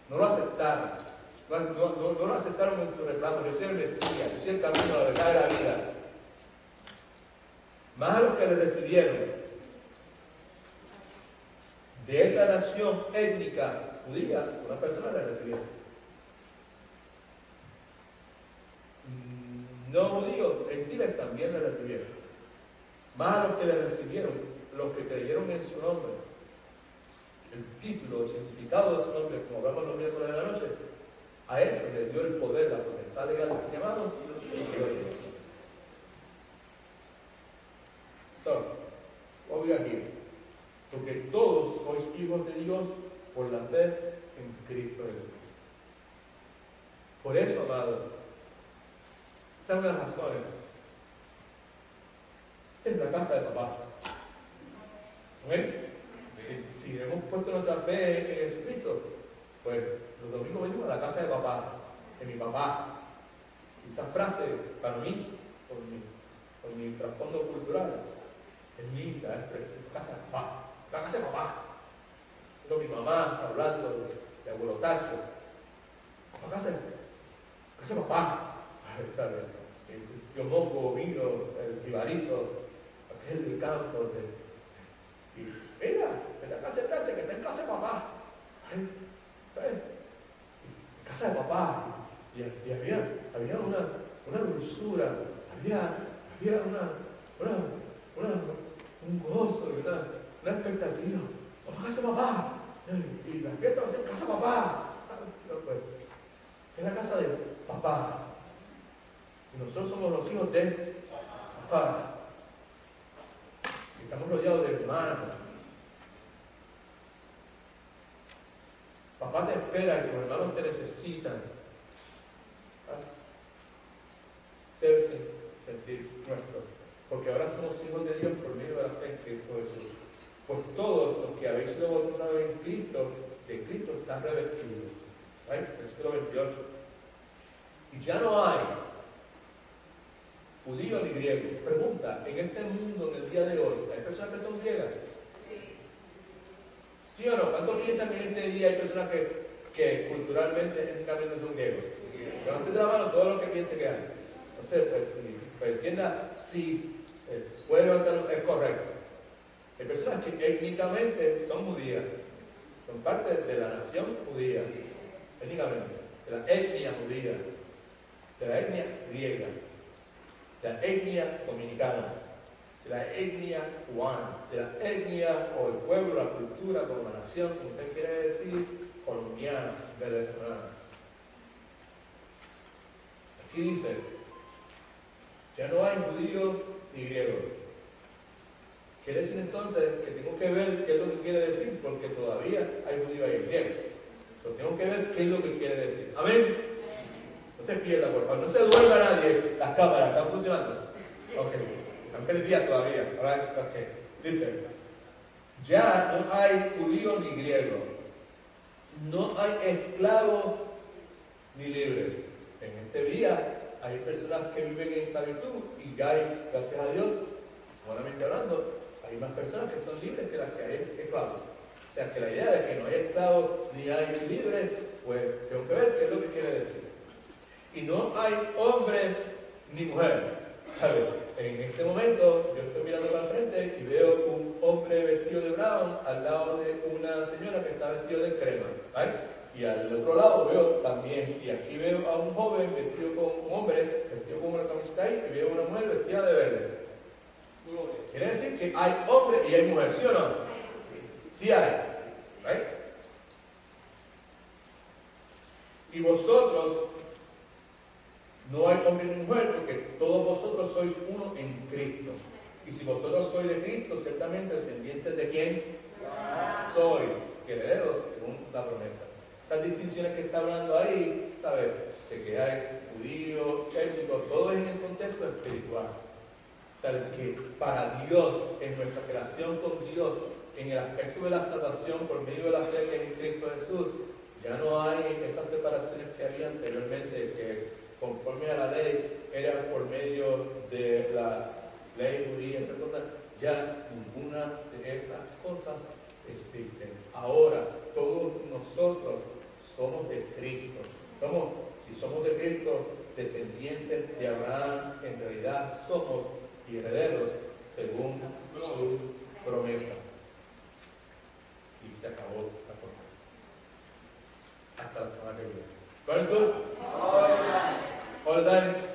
no lo aceptaron, no lo aceptaron en su reclamo. Yo soy el Mesías, yo soy el camino, la verdad y la vida. Más a los que le recibieron, de esa nación étnica judía, una persona le recibieron. No judíos, gentiles también le recibieron. Más a los que le recibieron, los que creyeron en su nombre, el título, el significado de su nombre, como hablamos los miércoles de la noche, a eso le dio el poder, la potestad legal de ser llamados hijos de Dios. Obvio aquí, porque todos sois hijos de Dios por la fe en Cristo Jesús. Por eso, amados, esa es una de las razones. Es la casa de papá. ¿Ven? Si hemos puesto nuestra fe en Jesucristo, pues los domingos venimos a la casa de papá, de mi papá. Y esa frase, para mí, por mi trasfondo cultural, es linda, es la casa de papá. La casa de papá. Con mi mamá hablando de abuelo Tacho. La casa de papá. ¿Sabes? El tío Mongo vino, el jibarito, aquel del campo. Y mira, en la casa de Tacho, que está en casa de papá. ¿Sabes? En casa de papá. Y había una dulzura, había un gozo, una expectativa. Vamos a casa de papá. Y la fiesta va a ser en casa de papá. Es la casa de papá. Y nosotros somos los hijos de papá. Y estamos rodeados de hermanos. Papá te espera y tus hermanos te necesitan. Debes sentir nuestro. Porque ahora somos hijos de Dios por medio de la fe en Cristo Jesús. Pues todos los que habéis sido bautizados en Cristo, de Cristo están revestidos. Versículo 28. Y ya no hay judío ni griego. Pregunta: en este mundo, en el día de hoy, ¿hay personas que son griegas? ¿Sí o no? ¿Cuántos piensan que en este día hay personas que culturalmente, étnicamente son griegos? Levanten de la mano todos los que piensen que hay. No sé, pues entienda, sí, puede levantarlo, es correcto. Hay personas que étnicamente son judías, son parte de la nación judía, étnicamente, de la etnia judía, de la etnia griega, de la etnia dominicana, de la etnia cubana, de la etnia o el pueblo, la cultura, como la nación, como usted quiere decir, colombiana, venezolana. Aquí dice: ya no hay judío ni griego. Quiere decir entonces que tengo que ver qué es lo que quiere decir, porque todavía hay judío y hay griego. Entonces tengo que ver qué es lo que quiere decir. Amén. No se pierda, por favor. No se duerma nadie. Las cámaras están funcionando. Ok. Están perdidas todavía. Ahora, ok. Dice, ya no hay judío ni griego. No hay esclavo ni libre. En este día hay personas que viven en esclavitud y ya hay, gracias a Dios, humanamente hablando, hay más personas que son libres que las que hay esclavos. O sea que la idea de que no hay esclavos ni hay libres, pues tengo que ver qué es lo que quiere decir. Y no hay hombre ni mujer. ¿Sabes? En este momento yo estoy mirando para el frente y veo un hombre vestido de brown al lado de una señora que está vestida de crema. ¿Vale? Y al otro lado veo también, y aquí veo a un joven vestido con un hombre vestido con una camiseta ahí, y veo a una mujer vestida de verde. Quiere decir que hay hombre y hay mujer, ¿sí o no? Sí hay. ¿Right? Y vosotros, no hay hombre ni mujer, porque todos vosotros sois uno en Cristo. Y si vosotros sois de Cristo, ciertamente descendientes de quién? Sois herederos según la promesa. Esas distinciones que está hablando ahí, ¿sabes? De que hay judíos, que hay judíos, todo es en el contexto espiritual. O sea, que para Dios, en nuestra relación con Dios, en el aspecto de la salvación por medio de la fe que es en Cristo Jesús, ya no hay esas separaciones que había anteriormente, que conforme a la ley eran por medio de la ley judía, esas cosas. Ya ninguna de esas cosas existen. Ahora, todos nosotros somos de Cristo. Si somos de Cristo, descendientes de Abraham, en realidad somos y herederos según su promesa. Y se acabó la forma. Hasta la semana que viene. ¿Cuál es tú? All the time.